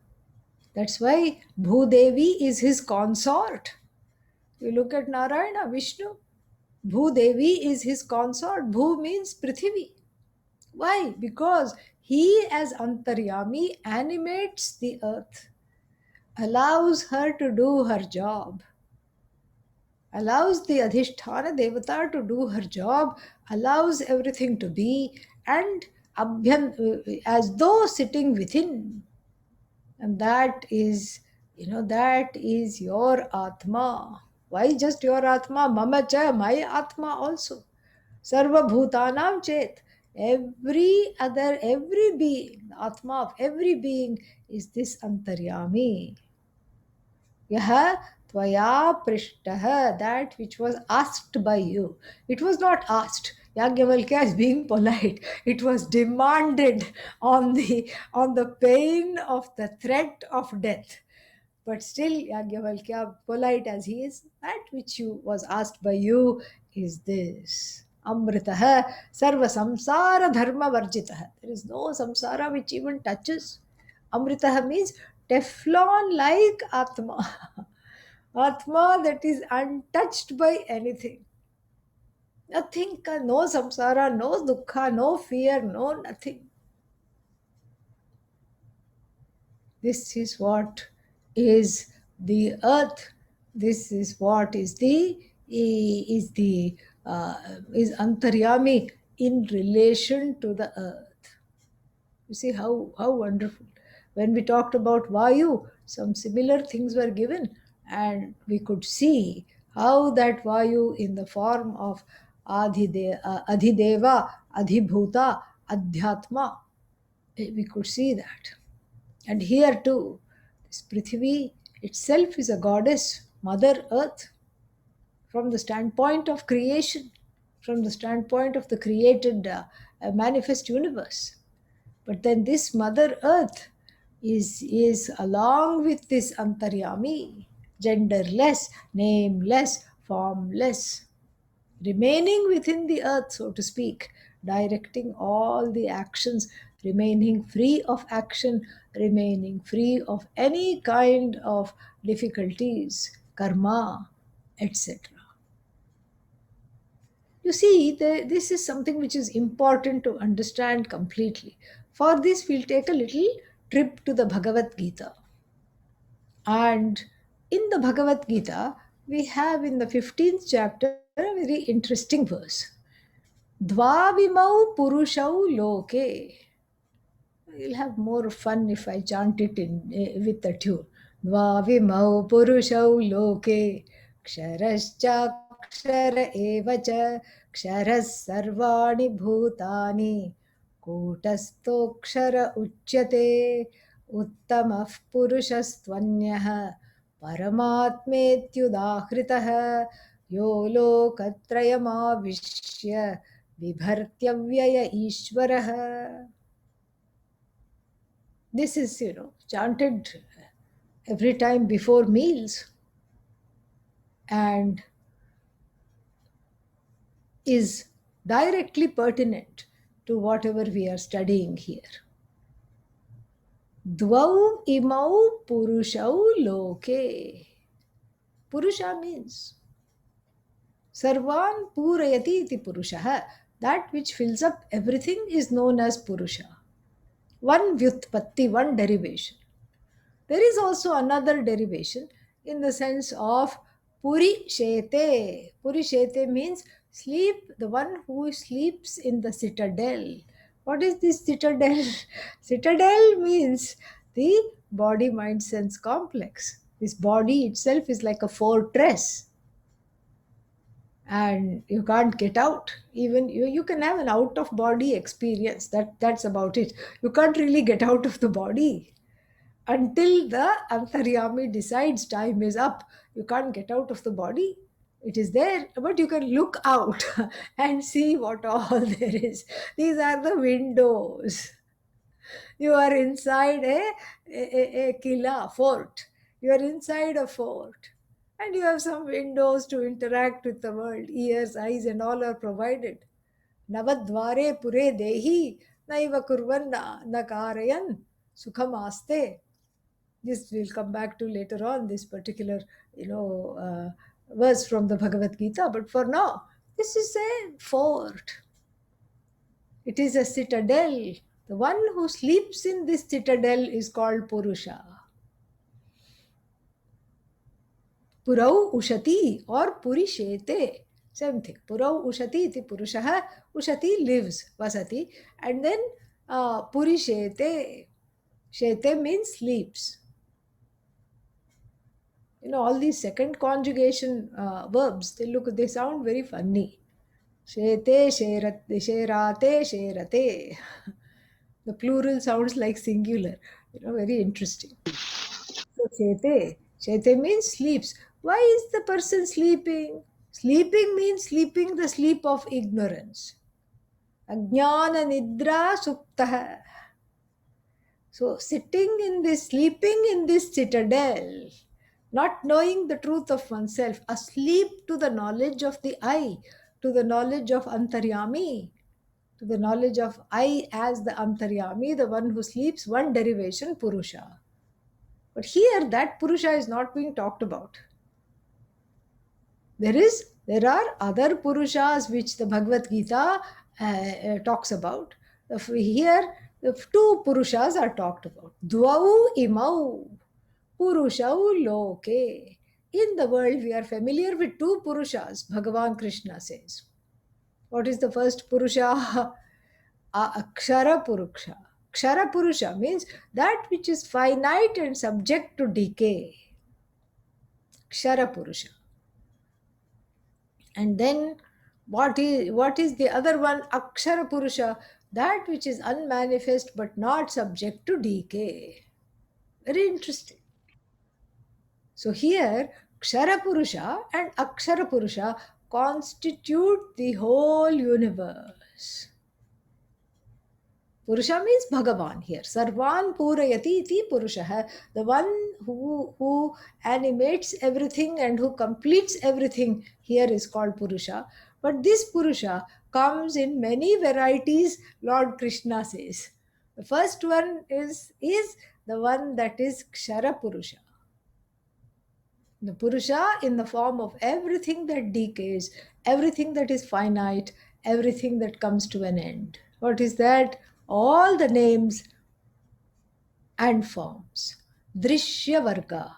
That's why Bhudevi is his consort. You look at Narayana, Vishnu, Bhudevi is his consort. Bhu means Prithvi. Why? Because he, as Antaryami, animates the earth, allows her to do her job, allows the Adhishthana Devata to do her job, allows everything to be, and as though sitting within. And that is, that is your Atma. Why just your Atma? Mama cha, my Atma also. Sarva Bhutanam Chet. Every being, the Atma of every being is this Antaryami. Yaha Tvaya Prishtaha, that which was asked by you. It was not asked. Yagyavalkya is being polite. It was demanded on the pain of the threat of death. But still, Yagyavalkya, polite as he is, that which you was asked by you is this. Amritaha sarva samsara dharma varjitaha. There is no samsara which even touches. Amritaha means Teflon like Atma. Atma that is untouched by anything. Nothing, no samsara, no dukkha, no fear, no nothing. This is what is the earth. This is what is the is Antaryami in relation to the earth. You see how wonderful. When we talked about Vayu, some similar things were given, and we could see how that Vayu, in the form of Adhideva, Adhibhuta, Adhyatma, we could see that. And here too, this Prithvi itself is a goddess, Mother Earth, from the standpoint of creation, from the standpoint of the created manifest universe. But then this Mother Earth is along with this Antaryami, genderless, nameless, formless, remaining within the earth, so to speak, directing all the actions, remaining free of action, remaining free of any kind of difficulties, karma, etc. You see, this is something which is important to understand completely. For this, we'll take a little trip to the Bhagavad Gita. And in the Bhagavad Gita, we have in the 15th chapter a very interesting verse. Dvavimau purushau loke. You'll have more fun if I chant it in with the tune. Dvavimau purushau loke ksharascha evacha ksharas sarvani bhutani kutastokshara uchyate uttamah purushastvanyah paramatmetyudahritah yo lokatrayamavishya vibhartyavyaya ishvarah. This is, chanted every time before meals and is directly pertinent to whatever we are studying here. Dvau imau purushau loke. Purusha means sarvan purayati iti purushaha. That which fills up everything is known as purusha. One vyutpatti, one derivation. There is also another derivation in the sense of Puri Shete. Puri Shete means sleep, the one who sleeps in the citadel. What is this citadel? Citadel means the body, mind, sense complex. This body itself is like a fortress and you can't get out. Even you can have an out of body experience. That's about it. You can't really get out of the body until the Antaryami decides time is up. You can't get out of the body. It is there, but you can look out and see what all there is. These are the windows. You are inside a killa, fort. You are inside a fort. And you have some windows to interact with the world. Ears, eyes, and all are provided. Navadvare pure dehi naiva kurvanna nakarayan sukhamaste. This we'll come back to later on, this particular verse from the Bhagavad Gita, but for now this is a fort, it is a citadel. The one who sleeps in this citadel is called Purusha. Purau ushati or purishete, same thing. Purau ushati iti purushaha. Ushati lives, vasati, and then purishete, shete means sleeps. All these second conjugation verbs, they sound very funny. Shete, sherate, sherate. The plural sounds like singular. Very interesting. So shete means sleeps. Why is the person sleeping? Sleeping means sleeping the sleep of ignorance. Ajnana nidra suptah. So, sitting in this, sleeping in this citadel, not knowing the truth of oneself, asleep to the knowledge of the I, to the knowledge of Antaryami, to the knowledge of I as the Antaryami, the one who sleeps, one derivation, Purusha. But here, that Purusha is not being talked about. There are other Purushas which the Bhagavad Gita talks about. Here, The two Purushas are talked about. Dvau imau Purushau loke. In the world, we are familiar with two Purushas, Bhagavan Krishna says. What is the first Purusha? Akshara Purusha. Akshara Purusha means that which is finite and subject to decay. Akshara Purusha. And then what is the other one? Akshara Purusha, that which is unmanifest but not subject to decay. Very interesting. So here, Kshara Purusha and Akshara Purusha constitute the whole universe. Purusha means Bhagavan here. Sarvan Purayati iti Purusha. The one who animates everything and who completes everything here is called Purusha. But this Purusha comes in many varieties, Lord Krishna says. The first one is the one that is Kshara Purusha. The Purusha in the form of everything that decays, everything that is finite, everything that comes to an end. What is that? All the names and forms. Drishya Varga.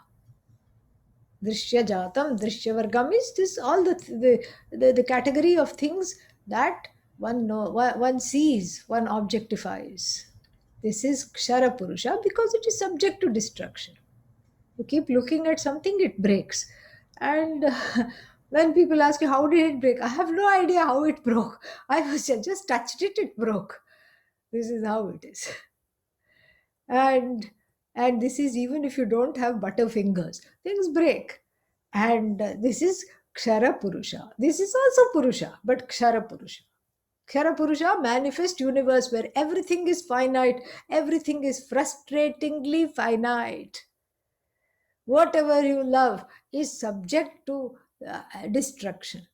Drishya Jatam, Drishya Varga means this all the category of things that one sees, one objectifies. This is Kshara Purusha because it is subject to destruction. You keep looking at something, it breaks. And when people ask you, how did it break? I have no idea how it broke. I was just touched it, it broke. This is how it is. And and this is even if you don't have butter fingers, things break. And this is Kshara Purusha. This is also Purusha, but Kshara Purusha. Kshara Purusha, manifest universe where everything is finite, everything is frustratingly finite. Whatever you love is subject to destruction.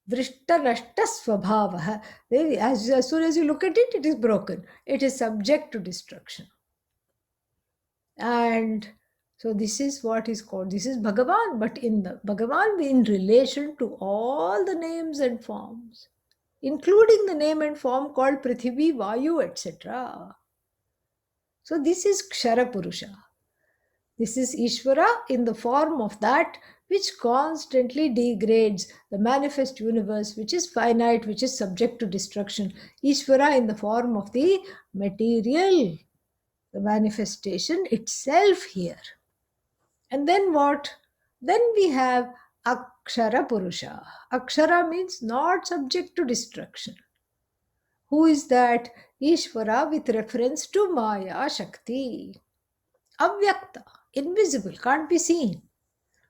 Drishta nashta svabhava. As soon as you look at it, it is broken. It is subject to destruction. And so this is what is called, this is Bhagavan, but in the Bhagavan in relation to all the names and forms, including the name and form called Prithvi, Vayu, etc. So this is Kshara Purusha. This is Ishvara in the form of that which constantly degrades the manifest universe, which is finite, which is subject to destruction. Ishvara in the form of the material, the manifestation itself here. And then what? Then we have Akshara Purusha. Akshara means not subject to destruction. Who is that? Ishvara with reference to Maya Shakti. Avyakta, invisible, can't be seen.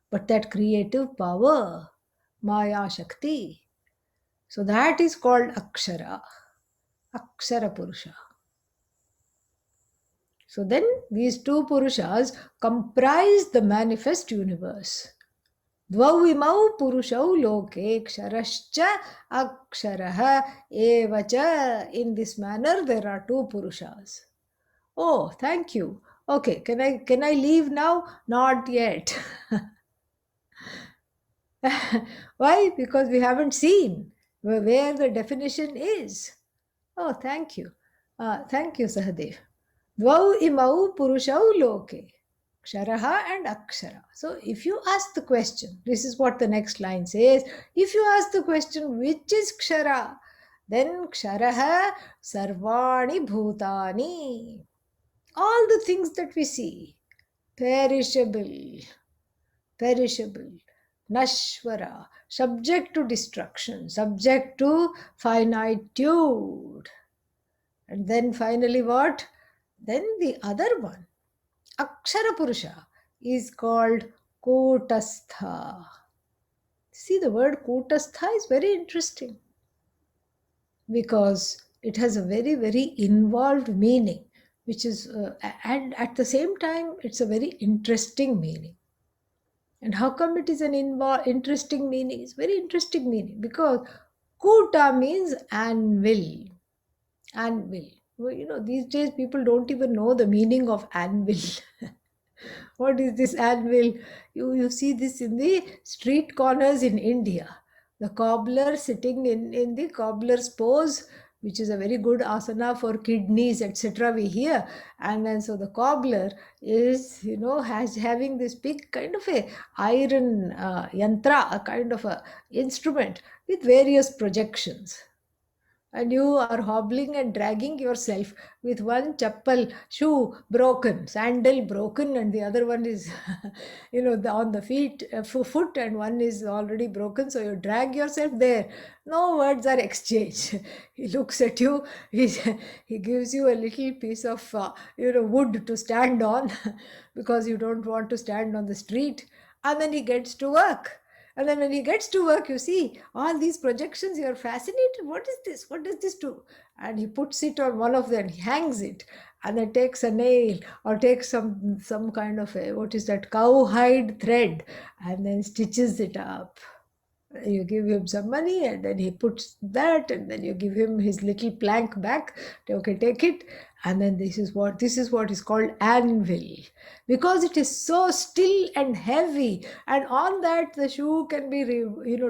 But that creative power, Maya Shakti. So that is called Akshara. Akshara Purusha. So then these two Purushas comprise the manifest universe. Dvau imau purushau loke ksharascha aksharaha evacha. In this manner, there are two Purushas. Oh, thank you. Okay, can I leave now? Not yet. Why? Because we haven't seen where the definition is. Oh, thank you. Thank you, Sahadev. Dvau imau purushau loke. Ksharaha and Akshara. So, if you ask the question, this is what the next line says. If you ask the question, which is Kshara? Then Ksharaha Sarvani Bhutani. All the things that we see, perishable, perishable, Nashvara, subject to destruction, subject to finitude. And then finally, what? Then the other one, Akshara Purusha, is called Kotastha. See, the word Kotastha is very interesting because it has a very, very involved meaning, which is, and at the same time, it's a very interesting meaning. And how come it is an interesting meaning? It's very interesting meaning because Kuta means anvil. Anvil. Well, these days people don't even know the meaning of anvil. What is this anvil? You see this in the street corners in India. The cobbler sitting in the cobbler's pose which is a very good asana for kidneys, etc. we hear. And then so the cobbler is, has having this big kind of a iron yantra, a kind of a instrument with various projections, and you are hobbling and dragging yourself with one chappal shoe broken, sandal broken, and the other one is on the feet, foot, and one is already broken, so you drag yourself there. No words are exchanged. He looks at you. He gives you a little piece of wood to stand on because you don't want to stand on the street, and then he gets to work. And then when he gets to work, you see all these projections, you're fascinated. What is this? What does this do? And he puts it on one of them, he hangs it, and then takes a nail or takes some kind of a, what is that, cowhide thread, and then stitches it up. You give him some money, and then he puts that, and then you give him his little plank back. Okay, take it. And then this is what is called anvil, because it is so still and heavy, and on that the shoe can be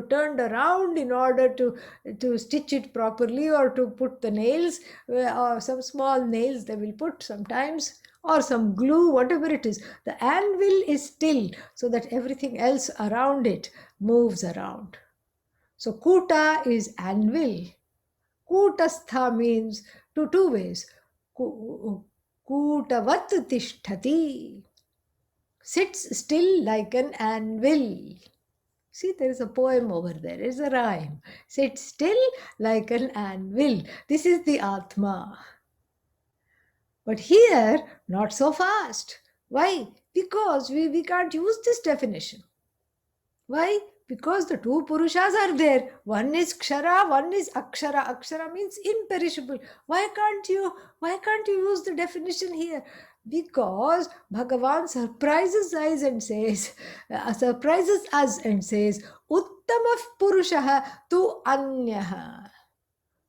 turned around in order to stitch it properly, or to put the nails, or some small nails they will put sometimes, or some glue, whatever it is. The anvil is still, so that everything else around it moves around. So kuta is anvil. Kutastha means two ways. Kutavat tishtati. Sits still like an anvil. See, there is a poem over there. There is a rhyme. Sit still like an anvil. This is the Atma. But here, not so fast. Why? Because we can't use this definition. Why? Because the two Purushas are there. One is Kshara, one is Akshara. Akshara means imperishable. Why can't you use the definition here? Because Bhagavan surprises us and says, Uttama Purushaha tu Anyaha.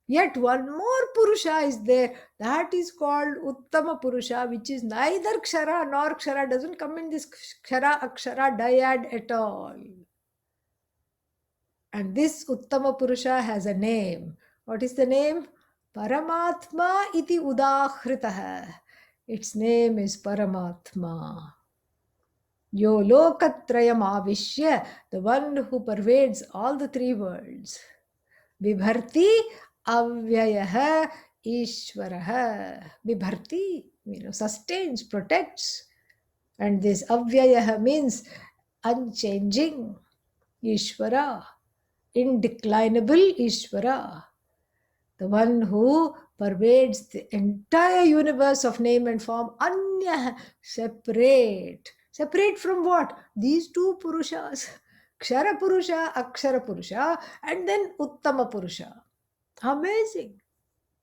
Yet one more Purusha is there. That is called Uttama Purusha, which is neither Kshara nor Kshara, doesn't come in this Kshara Akshara dyad at all. And this Uttama Purusha has a name. What is the name? Paramatma iti udahritah. Its name is Paramatma. Yo lokatrayam avishya, the one who pervades all the three worlds. Bibharti avyayah ishvaraha. Bibharti, sustains, protects. And this avyayah means unchanging. Ishvara, indeclinable Ishvara, the one who pervades the entire universe of name and form. Anya, separate. Separate from what? These two Purushas. Kshara Purusha, Akshara Purusha, and then Uttama Purusha. Amazing.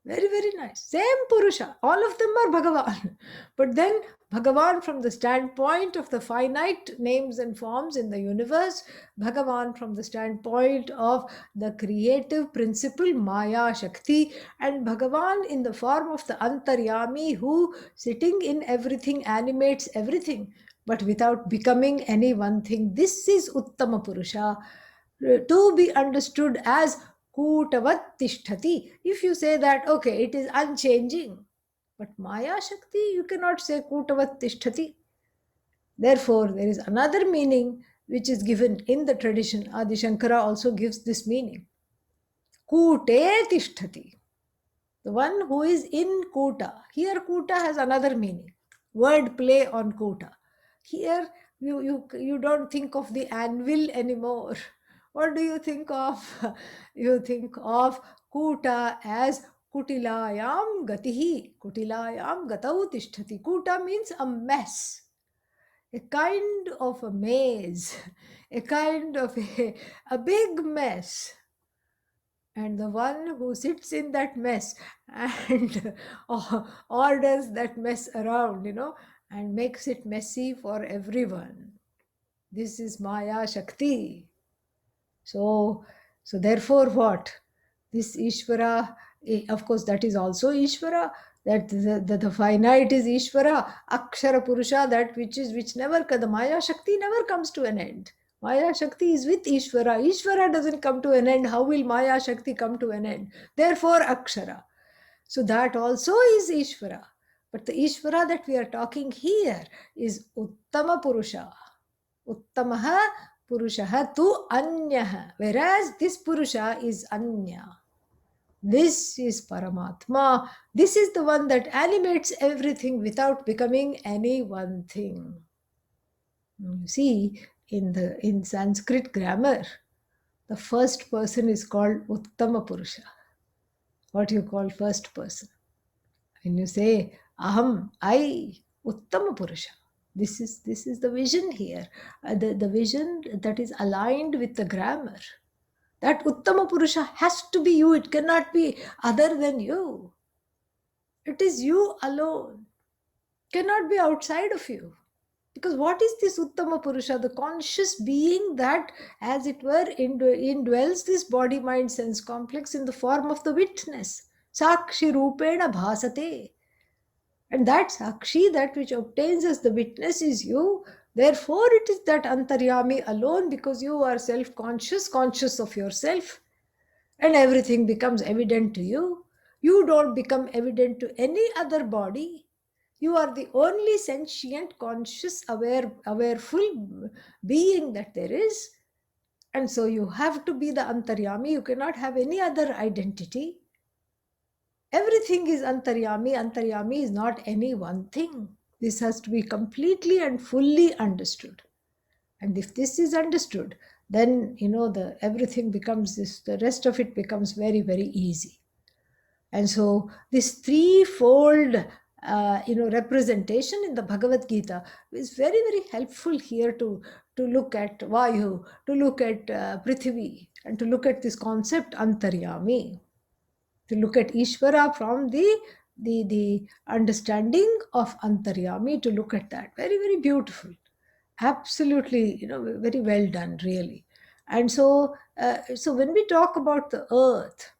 Very, very nice. Same Purusha. All of them are Bhagavan. But then Bhagavan from the standpoint of the finite names and forms in the universe, Bhagavan from the standpoint of the creative principle, Maya Shakti, and Bhagavan in the form of the Antaryami who, sitting in everything, animates everything, but without becoming any one thing. This is Uttama Purusha, to be understood as Kutavat Tishtati. If you say that, okay, it is unchanging. But Maya Shakti, you cannot say Kutavat Tishtati. Therefore, there is another meaning which is given in the tradition. Adi Shankara also gives this meaning. Kute Tishtati. The one who is in Kuta. Here, Kuta has another meaning. Word play on Kuta. Here, you don't think of the anvil anymore. What do you think of? You think of Kuta as Kutilayam Gatihi. Kutilayam Gatau Tishtati. Kuta means a mess, a kind of a maze, a kind of a big mess. And the one who sits in that mess and orders that mess around, and makes it messy for everyone. This is Maya Shakti. So therefore what? This Ishvara, of course, that is also Ishvara, that the finite is Ishvara, Akshara Purusha, that which never, the Maya Shakti never comes to an end. Maya Shakti is with Ishvara. Ishvara doesn't come to an end. How will Maya Shakti come to an end? Therefore, Akshara. So that also is Ishvara. But the Ishvara that we are talking here is Uttama Purusha. Uttamaha Purushaha tu Anyaha. Whereas this Purusha is Anya. This is Paramatma. This is the one that animates everything without becoming any one thing. You see, in Sanskrit grammar, the first person is called Uttama Purusha. What you call first person? When you say Aham, I, Uttama Purusha. This is the vision here. The vision that is aligned with the grammar. That Uttama Purusha has to be you. It cannot be other than you. It is you alone. Cannot be outside of you. Because what is this Uttama Purusha? The conscious being that, as it were, indwells this body, mind, sense complex in the form of the witness. Sakshi Rupena Bhasate. And that Sakshi, that which obtains as the witness, is you. Therefore, it is that Antaryami alone, because you are self conscious, conscious of yourself, and everything becomes evident to you. You don't become evident to any other body. You are the only sentient, conscious, awareful being that there is. And so you have to be the Antaryami. You cannot have any other identity. Everything is Antaryami. Antaryami is not any one thing. This has to be completely and fully understood. And if this is understood, then the everything becomes this, the rest of it becomes very, very easy. And so this threefold representation in the Bhagavad Gita is very, very helpful here to look at Vayu, to look at Prithvi, and to look at this concept Antaryami, to look at Ishvara from the understanding of Antaryami, to look at that. Very, very beautiful. Absolutely, very well done, really. And so, so when we talk about the earth,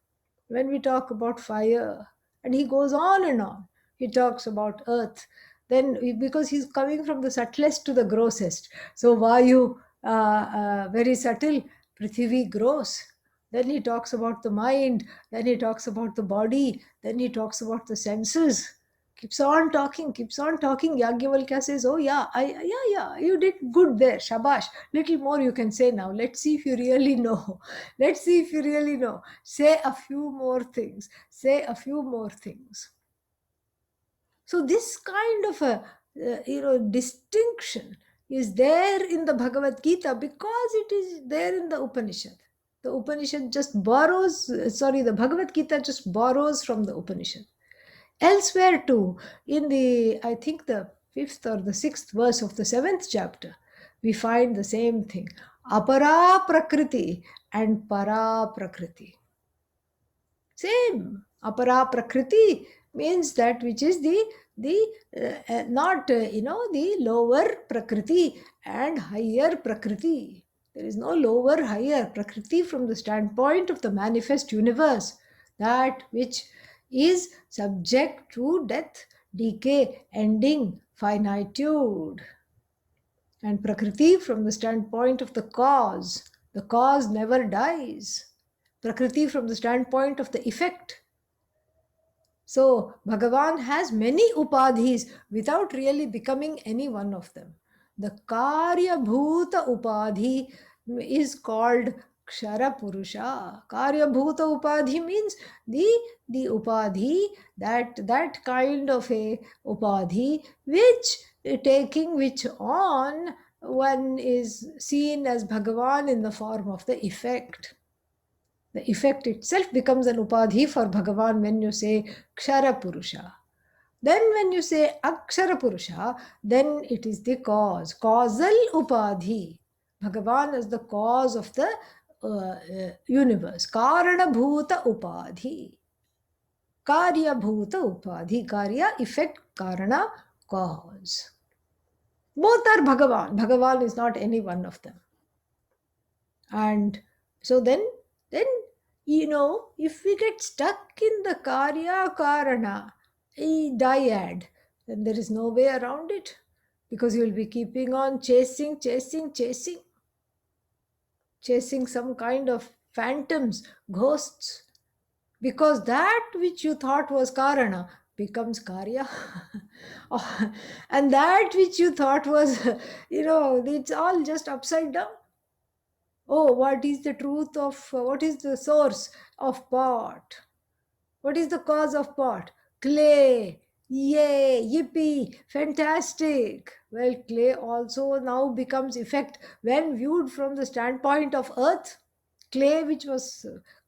when we talk about fire, and he goes on and on, he talks about earth, then because he's coming from the subtlest to the grossest. So Vayu, very subtle, Prithvi, gross. Then he talks about the mind, then he talks about the body, then he talks about the senses. Keeps on talking, keeps on talking. Yagyavalkya says, oh yeah, yeah, you did good there, shabash. Little more you can say now. Let's see if you really know. Let's see if you really know. Say a few more things. Say a few more things. So this kind of a distinction is there in the Bhagavad Gita because it is there in the Upanishad. The Upanishad just borrows, the Bhagavad Gita just borrows from the Upanishad. Elsewhere too, in I think the 5th or the 6th verse of the 7th chapter, we find the same thing. Apara Prakriti and Para Prakriti. Same. Apara Prakriti means that which is not the lower Prakriti and higher Prakriti. There is no lower, higher Prakriti from the standpoint of the manifest universe. That which is subject to death, decay, ending, finitude. And Prakriti from the standpoint of the cause never dies. Prakriti from the standpoint of the effect. So Bhagavan has many upadhis without really becoming any one of them. The Karya Bhuta Upadhi is called Kshara Purusha. Karya Bhuta Upadhi means the Upadhi, that kind of a Upadhi which on one is seen as Bhagavan in the form of the effect. The effect itself becomes an upadhi for Bhagavan when you say Kshara Purusha. Then when you say Akshara Purusha, then it is the cause, causal upadhi. Bhagavan is the cause of the universe. Karana Bhuta Upadhi. Karya Bhuta Upadhi. Karya, effect, Karana, cause. Both are Bhagavan. Bhagavan is not any one of them. And so then if we get stuck in the Karya Karana dyad, then there is no way around it, because you will be keeping on chasing some kind of phantoms, ghosts. because that which you thought was karana becomes karya. And that which you thought was, it's all just upside down. Oh, what is the truth of, what is the source of pot? What is the cause of pot? Clay. Yay, yippee, fantastic. Well, clay also now becomes effect when viewed from the standpoint of earth. Clay, which was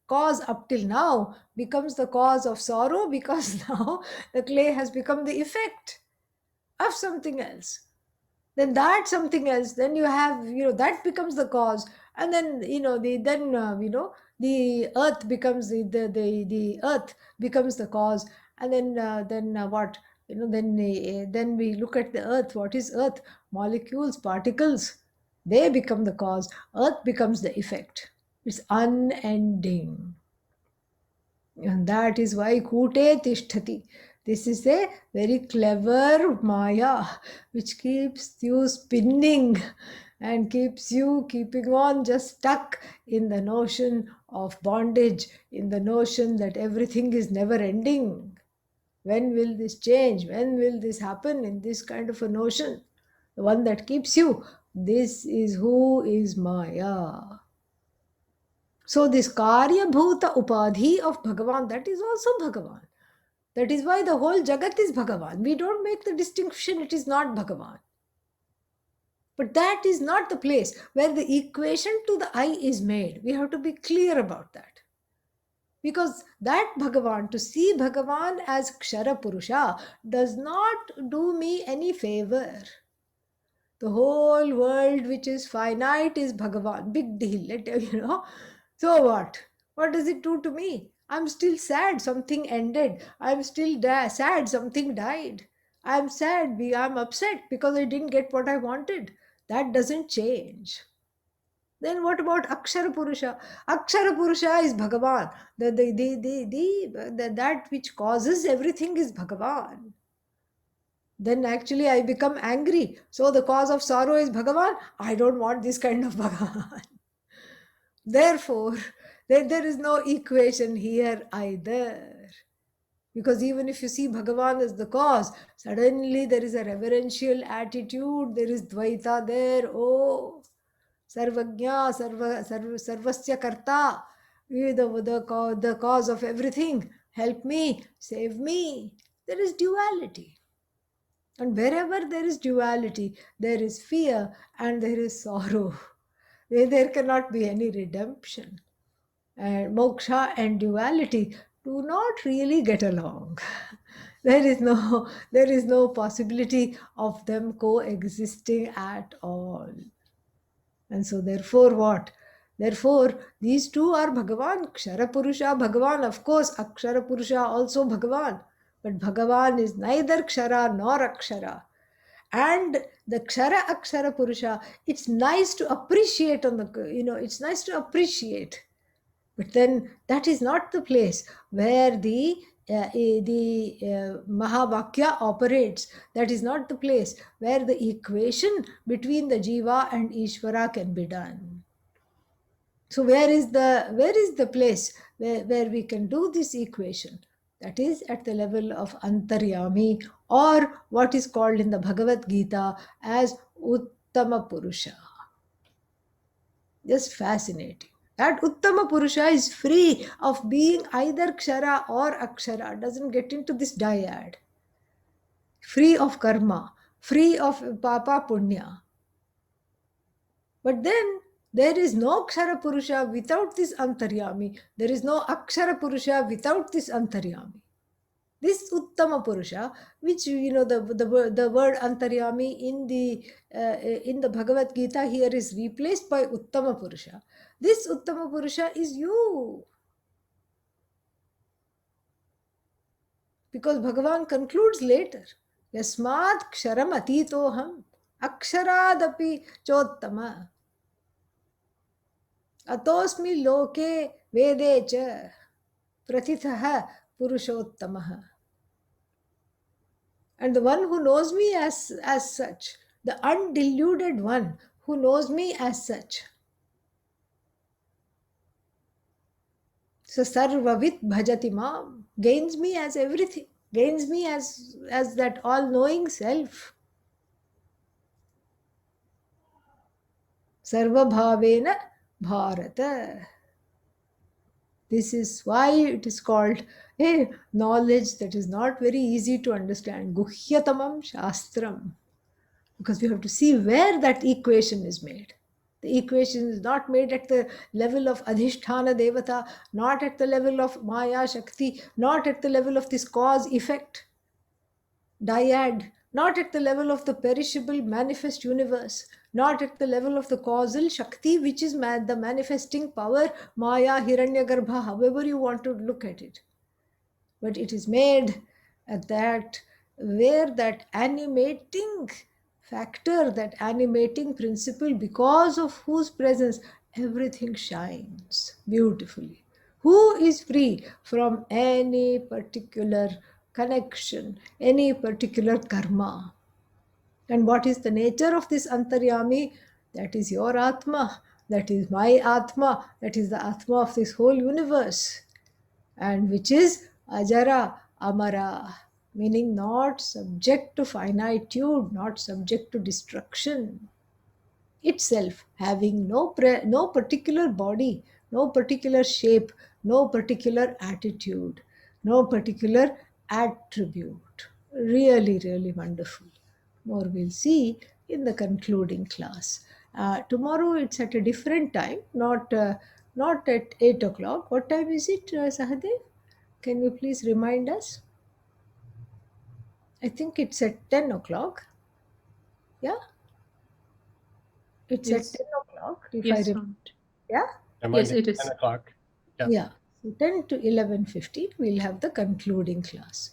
cause up till now, becomes the cause of sorrow because now the clay has become the effect of something else. Then that something else, then you have, that becomes the cause. And then, the earth becomes the earth becomes the cause. And then what, then we look at the earth. What is earth? Molecules, particles, they become the cause. Earth becomes the effect. It's unending. And that is why Kute Tishtati. This is a very clever Maya which keeps you spinning and keeps you keeping on just stuck in the notion of bondage, in the notion that everything is never ending. When will this change? When will this happen? In this kind of a notion, the one that keeps you. This is who is Maya. So this Karya Bhuta Upadhi of Bhagavan, that is also Bhagavan. That is why the whole Jagat is Bhagavan. We don't make the distinction, it is not Bhagavan. But that is not the place where the equation to the I is made. We have to be clear about that. Because that Bhagavan, to see Bhagavan as Kshara Purusha, does not do me any favor. The whole world which is finite is Bhagavan. Big deal. So what? What does it do to me? I'm still sad something ended. I'm still sad something died. I'm sad. I'm upset because I didn't get what I wanted. That doesn't change. Then what about Akshara Purusha? Akshara Purusha is Bhagavan. That which causes everything is Bhagavan. Then actually I become angry. So the cause of sorrow is Bhagavan. I don't want this kind of Bhagavan. Therefore, there is no equation here either. Because even if you see Bhagavan as the cause, suddenly there is a reverential attitude, there is Dvaita there. Oh, Sarvagya, Sarvasya Karta, the cause of everything. Help me, save me. There is duality. And wherever there is duality, there is fear and there is sorrow. There cannot be any redemption. And moksha and duality do not really get along. There is no possibility of them coexisting at all. And so therefore what? Therefore, these two are Bhagavan, Kshara Purusha, Bhagavan, of course, Akshara Purusha also Bhagavan. But Bhagavan is neither Kshara nor Akshara. And the Kshara Akshara Purusha, it's nice to appreciate it's nice to appreciate. But then that is not the place where the Mahavakya operates. That is not the place where the equation between the Jiva and Ishvara can be done. So where is the place where we can do this equation? That is at the level of Antaryami, or what is called in the Bhagavad Gita as Uttama Purusha. Just fascinating. That Uttama Purusha is free of being either Kshara or Akshara, doesn't get into this dyad. Free of karma, free of papa punya. But then there is no Kshara Purusha without this Antaryami. There is no Akshara Purusha without this Antaryami. This Uttama Purusha, which the word Antaryami in the Bhagavad Gita here is replaced by Uttama Purusha. This Uttama Purusha is you. Because Bhagavan concludes later, Yasmat Ksharam Atitoham Aksharaadapi Chottama Atosmi Loke Vede Cha Pratithaha Purushottamaha. And the one who knows me as such, the undiluted one who knows me as such. So sarvavit bhajati mam, gains me as everything, gains me as that all-knowing self. Sarvabhavena bharata. This is why it is called a knowledge that is not very easy to understand. Guhyatamam shastram. Because we have to see where that equation is made. The equation is not made at the level of Adhishthana Devata, not at the level of Maya Shakti, not at the level of this cause effect dyad, not at the level of the perishable manifest universe, not at the level of the causal Shakti, which is the manifesting power, Maya, Hiranyagarbha, however you want to look at it. But it is made at that where that animating factor, that animating principle, because of whose presence everything shines beautifully. Who is free from any particular connection, any particular karma? And what is the nature of this Antaryami? That is your Atma, that is my Atma, that is the Atma of this whole universe, and which is Ajara Amara, meaning not subject to finitude, not subject to destruction, itself having no particular body, no particular shape, no particular attitude, no particular attribute. Really, really wonderful. More we'll see in the concluding class. Tomorrow it's at a different time, not at 8 o'clock. What time is it, Sahadev? Can you please remind us? I think it's at 10 o'clock. Yeah, it's at Yes. 10 o'clock. If I Yes, remember. Swami. Yeah. Yes, Remind it 10 is. o'clock. Yeah. Yeah, so 10 to 11:15 we'll have the concluding class.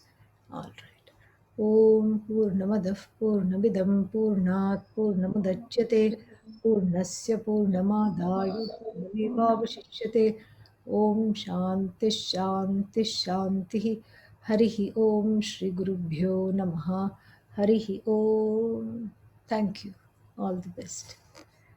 All right. Om Purnamadah Purnamidam Purnat Purnamudachyate Purnasya Purnamadaya Purnamevavashishyate. Om Shanti Shanti Shanti. Harihi Om Shri Gurubhyo Namaha. Harihi Om. Thank you. All the best.